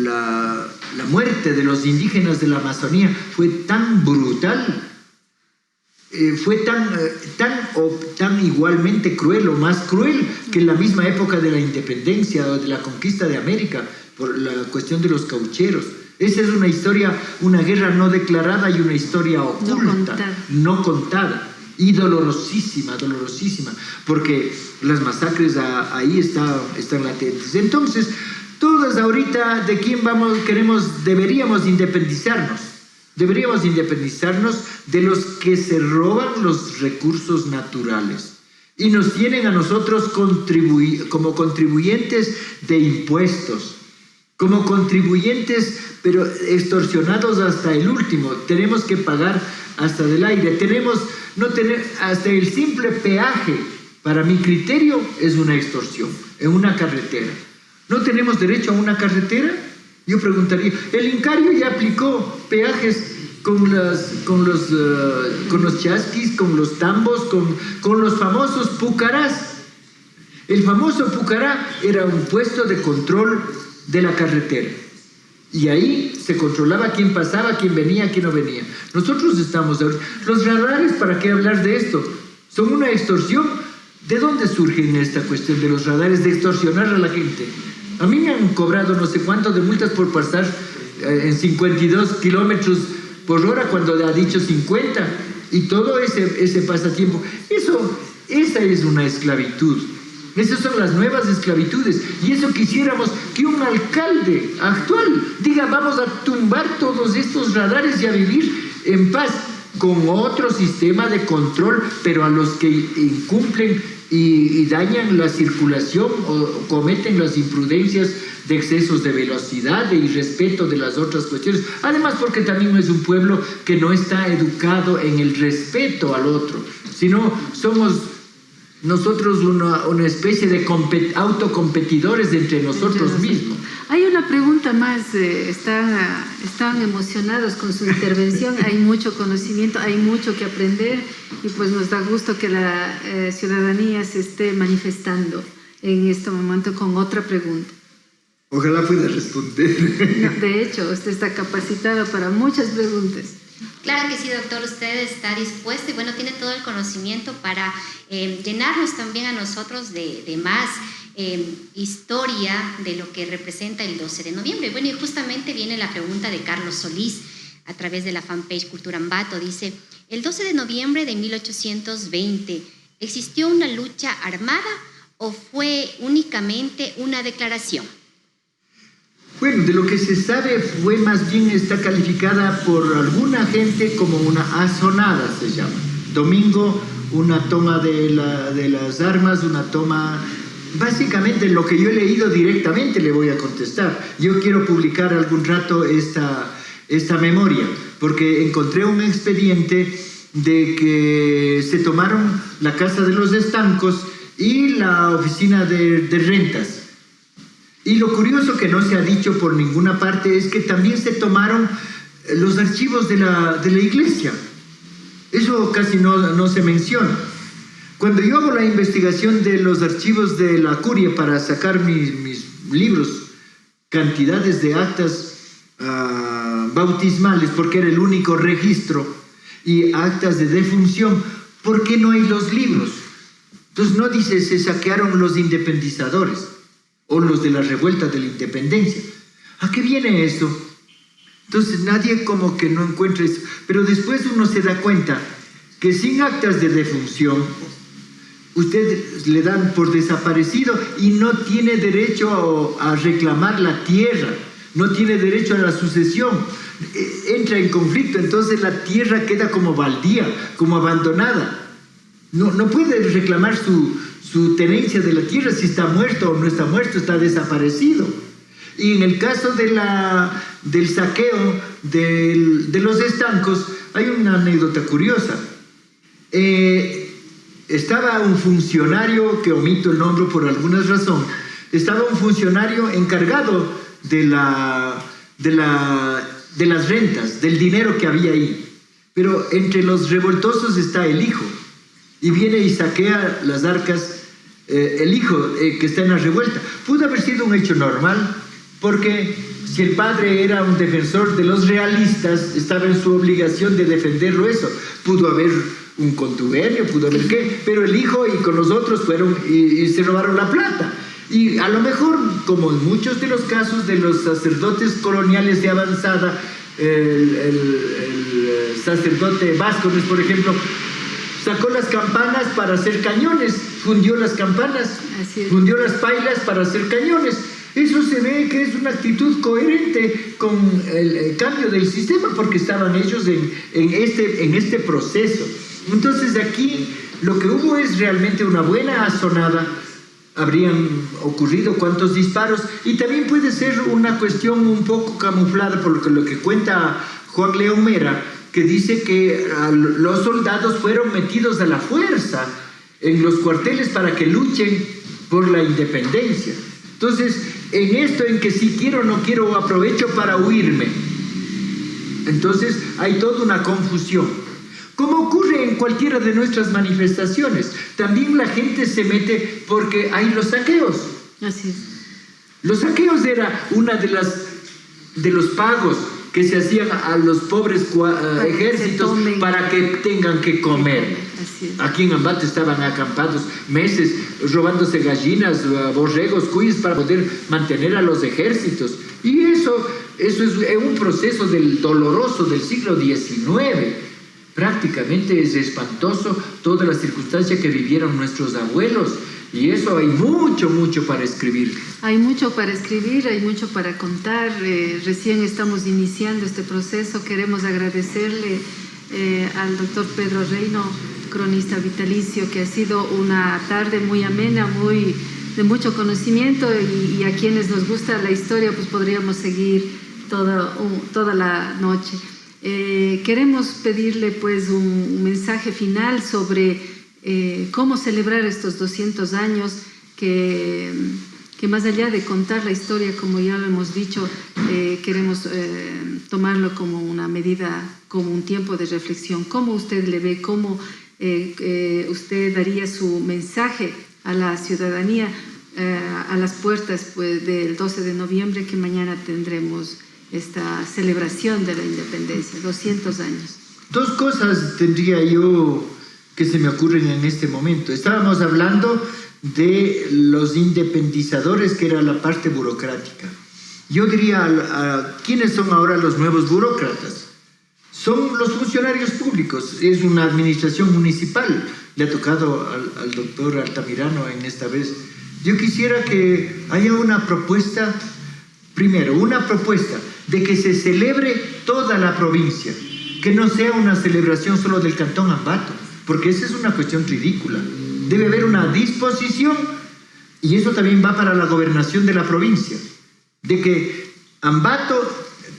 [SPEAKER 7] la muerte de los indígenas de la Amazonía fue tan brutal, fue tan igualmente cruel o más cruel que en la misma época de la independencia o de la conquista de América, por la cuestión de los caucheros. Esa es una historia, una guerra no declarada y una historia oculta, no contada. Y dolorosísima, porque las masacres ahí están latentes. Entonces, todas ahorita, ¿de quién deberíamos independizarnos? Deberíamos independizarnos de los que se roban los recursos naturales y nos tienen a nosotros como contribuyentes de impuestos, como contribuyentes, pero extorsionados hasta el último. Tenemos que pagar hasta del aire. Hasta el simple peaje, para mi criterio, es una extorsión en una carretera. ¿No tenemos derecho a una carretera? Yo preguntaría, el Incario ya aplicó peajes con los chasquis, con los tambos, con los famosos pucarás. El famoso pucará era un puesto de control de la carretera. Y ahí se controlaba quién pasaba, quién venía, quién no venía. Nosotros estamos... Los radares, ¿para qué hablar de esto? Son una extorsión. ¿De dónde surge esta cuestión de los radares, de extorsionar a la gente? A mí me han cobrado no sé cuánto de multas por pasar en 52 kilómetros por hora cuando ha dicho 50. Y todo ese pasatiempo. Esa es una esclavitud. Esas son las nuevas esclavitudes. Y eso quisiéramos que un alcalde actual diga, vamos a tumbar todos estos radares y a vivir en paz, con otro sistema de control, pero a los que incumplen y dañan la circulación o cometen las imprudencias de excesos de velocidad, de irrespeto de las otras cuestiones. Además, porque también es un pueblo que no está educado en el respeto al otro, sino somos nosotros una especie de autocompetidores entre nosotros mismos.
[SPEAKER 6] Hay una pregunta más, están emocionados con su intervención, hay mucho conocimiento, hay mucho que aprender y pues nos da gusto que la ciudadanía se esté manifestando en este momento con otra pregunta.
[SPEAKER 7] Ojalá pueda responder.
[SPEAKER 6] No, de hecho, usted está capacitado para muchas preguntas.
[SPEAKER 4] Claro que sí, doctor, usted está dispuesto y bueno, tiene todo el conocimiento para llenarnos también a nosotros de más historia de lo que representa el 12 de noviembre. Bueno, y justamente viene la pregunta de Carlos Solís a través de la fanpage Cultura Ambato. Dice, el 12 de noviembre de 1820, ¿existió una lucha armada o fue únicamente una declaración?
[SPEAKER 7] Bueno, de lo que se sabe fue más bien, está calificada por alguna gente como una azonada, se llama. Domingo, una toma de las armas, una toma... Básicamente lo que yo he leído directamente le voy a contestar. Yo quiero publicar algún rato esta memoria, porque encontré un expediente de que se tomaron la Casa de los Estancos y la oficina de rentas. Y lo curioso que no se ha dicho por ninguna parte es que también se tomaron los archivos de la iglesia. Eso casi no se menciona. Cuando yo hago la investigación de los archivos de la curia para sacar mis libros, cantidades de actas bautismales, porque era el único registro, y actas de defunción, ¿por qué no hay los libros? Entonces no dice se saquearon los independizadores o los de la revuelta de la independencia. ¿A qué viene eso? Entonces nadie como que no encuentra eso. Pero después uno se da cuenta que sin actas de defunción, usted le dan por desaparecido y no tiene derecho a reclamar la tierra, no tiene derecho a la sucesión, entra en conflicto, entonces la tierra queda como baldía, como abandonada. No puede reclamar su tenencia de la tierra si está muerto o no está muerto, está desaparecido. Y en el caso del saqueo de los estancos, hay una anécdota curiosa. estaba un funcionario, que omito el nombre por alguna razón, estaba un funcionario encargado de las rentas, del dinero que había ahí. Pero entre los revoltosos está el hijo, y viene y saquea las arcas, el hijo que está en la revuelta. Pudo haber sido un hecho normal, porque si el padre era un defensor de los realistas, estaba en su obligación de defenderlo eso. Pudo haber un contubernio, pudo haber qué, pero el hijo y con los otros fueron y se robaron la plata. Y a lo mejor, como en muchos de los casos de los sacerdotes coloniales de avanzada, el sacerdote Vázquez, por ejemplo, sacó las campanas para hacer cañones, fundió las campanas, fundió las pailas para hacer cañones. Eso se ve que es una actitud coherente con el cambio del sistema, porque estaban ellos en este proceso. Entonces aquí lo que hubo es realmente una buena azonada. Habrían ocurrido cuantos disparos, y también puede ser una cuestión un poco camuflada por lo que cuenta Juan León Mera, que dice que los soldados fueron metidos a la fuerza en los cuarteles para que luchen por la independencia. Entonces, en esto en que si quiero o no quiero, aprovecho para huirme. Entonces, hay toda una confusión. Como ocurre en cualquiera de nuestras manifestaciones, también la gente se mete porque hay los saqueos.
[SPEAKER 6] Así es.
[SPEAKER 7] Los saqueos era una de los pagos que se hacían a los pobres ejércitos para que tengan que comer. Aquí en Ambato estaban acampados meses robándose gallinas, borregos, cuyes para poder mantener a los ejércitos. Y eso es un proceso doloroso del siglo XIX. Prácticamente es espantoso toda la circunstancia que vivieron nuestros abuelos. Y eso hay mucho, mucho para escribir.
[SPEAKER 6] Hay mucho para escribir, hay mucho para contar. Recién estamos iniciando este proceso. Queremos agradecerle al doctor Pedro Reino, cronista vitalicio, que ha sido una tarde muy amena, de mucho conocimiento, y a quienes nos gusta la historia, pues podríamos seguir toda la noche. Queremos pedirle pues un mensaje final sobre cómo celebrar estos 200 años, que más allá de contar la historia, como ya lo hemos dicho, queremos tomarlo como una medida, como un tiempo de reflexión. ¿Cómo usted le ve? ¿Cómo usted daría su mensaje a la ciudadanía a las puertas pues, del 12 de noviembre, que mañana tendremos esta celebración de la independencia, 200 años?
[SPEAKER 7] Dos cosas tendría yo que se me ocurren en este momento. Estábamos hablando de los independizadores, que era la parte burocrática. Yo diría, ¿quiénes son ahora los nuevos burócratas? Son los funcionarios públicos, es una administración municipal. Le ha tocado al doctor Altamirano en esta vez. Yo quisiera que haya una propuesta, primero, una propuesta de que se celebre toda la provincia, que no sea una celebración solo del Cantón Ambato, porque esa es una cuestión ridícula. Debe haber una disposición, y eso también va para la gobernación de la provincia, de que Ambato,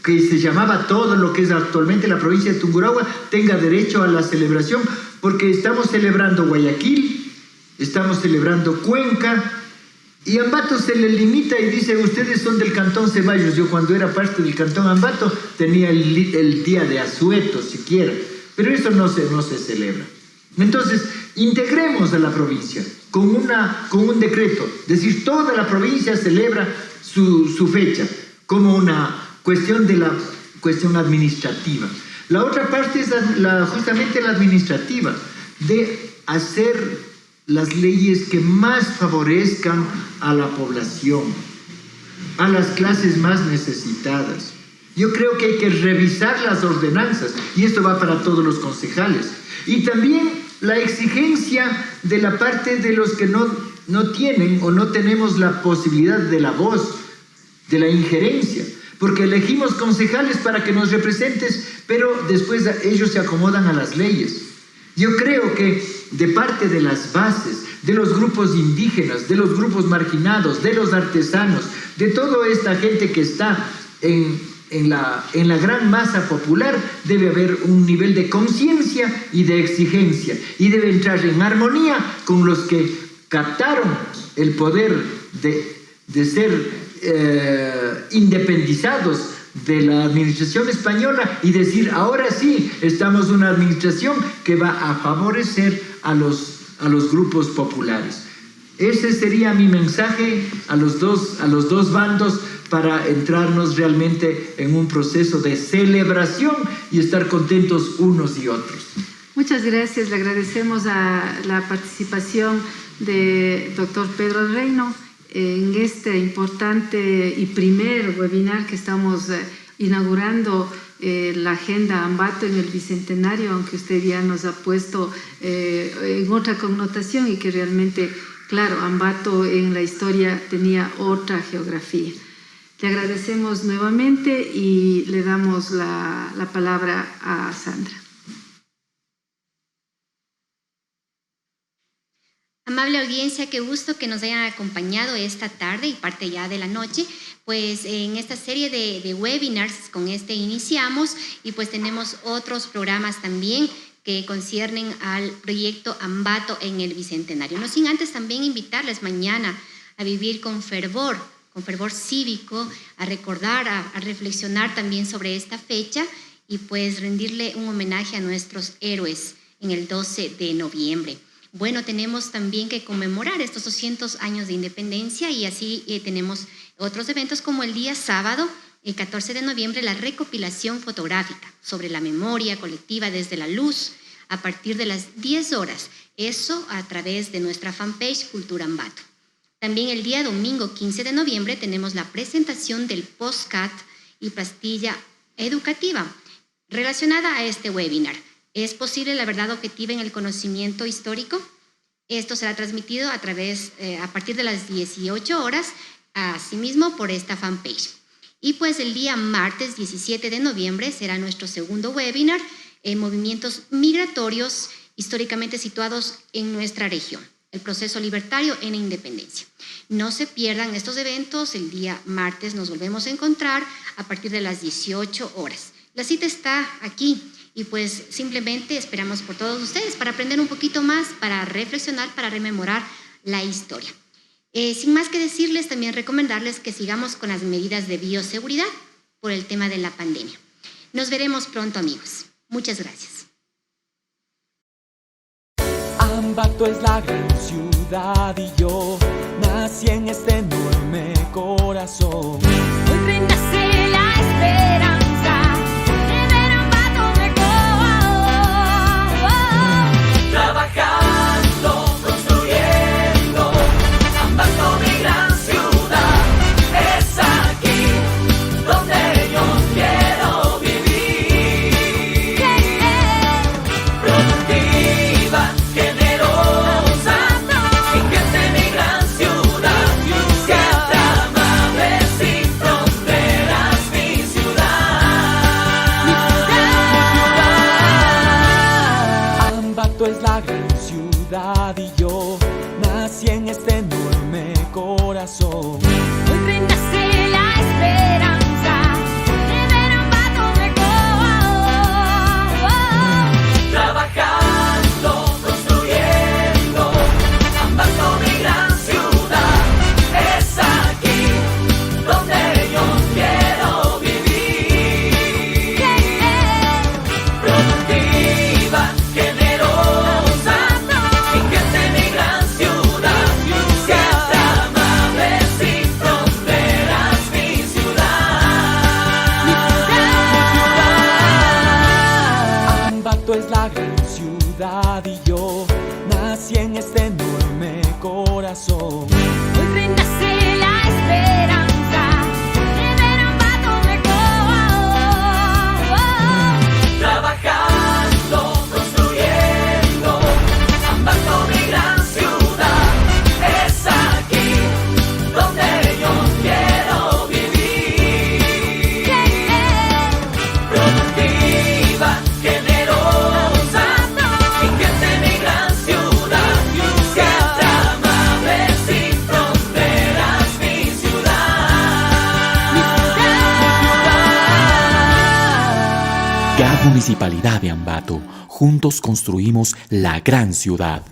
[SPEAKER 7] que se llamaba todo lo que es actualmente la provincia de Tungurahua, tenga derecho a la celebración, porque estamos celebrando Guayaquil, estamos celebrando Cuenca, y Ambato se le limita y dice, ustedes son del Cantón Ceballos. Yo cuando era parte del Cantón Ambato tenía el día de asueto siquiera, pero eso no se celebra. Entonces, integremos a la provincia con un decreto, es decir, toda la provincia celebra su fecha como una cuestión de la cuestión administrativa. La otra parte es justamente la administrativa, de hacer las leyes que más favorezcan a la población, a las clases más necesitadas. Yo creo que hay que revisar las ordenanzas, y esto va para todos los concejales. Y también la exigencia de la parte de los que no tienen o no tenemos la posibilidad de la voz, de la injerencia, porque elegimos concejales para que nos representes, pero después ellos se acomodan a las leyes. Yo creo que de parte de las bases, de los grupos indígenas, de los grupos marginados, de los artesanos, de toda esta gente que está en en la gran masa popular debe haber un nivel de conciencia y de exigencia, y debe entrar en armonía con los que captaron el poder de ser independizados de la administración española y decir, ahora sí, estamos en una administración que va a favorecer a los grupos populares. Ese sería mi mensaje a los dos bandos, para entrarnos realmente en un proceso de celebración y estar contentos unos y otros.
[SPEAKER 6] Muchas gracias. Le agradecemos a la participación de doctor Pedro Reino en este importante y primer webinar que estamos inaugurando, la Agenda Ambato en el Bicentenario, aunque usted ya nos ha puesto en otra connotación y que realmente, claro, Ambato en la historia tenía otra geografía. Le agradecemos nuevamente y le damos la palabra a Sandra.
[SPEAKER 4] Amable audiencia, qué gusto que nos hayan acompañado esta tarde y parte ya de la noche. Pues en esta serie de webinars con este iniciamos y pues tenemos otros programas también que conciernen al proyecto Ambato en el Bicentenario. No sin antes también invitarles mañana a vivir con fervor cívico, a recordar, a reflexionar también sobre esta fecha y pues rendirle un homenaje a nuestros héroes en el 12 de noviembre. Bueno, tenemos también que conmemorar estos 200 años de independencia y así tenemos otros eventos como el día sábado, el 14 de noviembre, la recopilación fotográfica sobre la memoria colectiva desde la luz a partir de las 10 horas, eso a través de nuestra fanpage Cultura Ambato. También el día domingo 15 de noviembre tenemos la presentación del postcat y pastilla educativa relacionada a este webinar. ¿Es posible la verdad objetiva en el conocimiento histórico? Esto será transmitido a partir de las 18 horas, asimismo por esta fanpage. Y pues el día martes 17 de noviembre será nuestro segundo webinar en movimientos migratorios históricamente situados en nuestra región. El proceso libertario en la independencia. No se pierdan estos eventos. El día martes nos volvemos a encontrar a partir de las 18 horas. La cita está aquí y pues simplemente esperamos por todos ustedes para aprender un poquito más, para reflexionar, para rememorar la historia. Sin más que decirles, también recomendarles que sigamos con las medidas de bioseguridad por el tema de la pandemia. Nos veremos pronto, amigos. Muchas gracias.
[SPEAKER 1] Ambato es la gran ciudad y yo nací en este enorme corazón.
[SPEAKER 2] Hoy renace la esperanza de ver Ambato mejor.
[SPEAKER 1] Trabajando, construyendo, Ambato mi gran ciudad, es aquí donde yo quiero vivir. Productiva, generosa, y que de mi gran ciudad, siempre amable, sin fronteras, mi ciudad. Ambato es la gran ciudad y yo nací en este enorme corazón.
[SPEAKER 2] Hoy renace la esperanza de ver Ambato mejor.
[SPEAKER 1] Trabajando, construyendo, Ambato mi gran ciudad, es aquí donde yo quiero vivir. Productiva, generosa, y que de mi gran ciudad, siempre amable, sin fronteras, mi ciudad. Ambato es la gran ciudad y yo nací en este enorme corazón.
[SPEAKER 2] Hoy renace la esperanza de ver Ambato mejor.
[SPEAKER 1] Trabajando, construyendo, Ambato mi gran ciudad, es aquí donde yo quiero vivir. Productiva, generosa, y que de mi
[SPEAKER 3] GAD Municipalidad de Ambato. Juntos construimos la gran ciudad.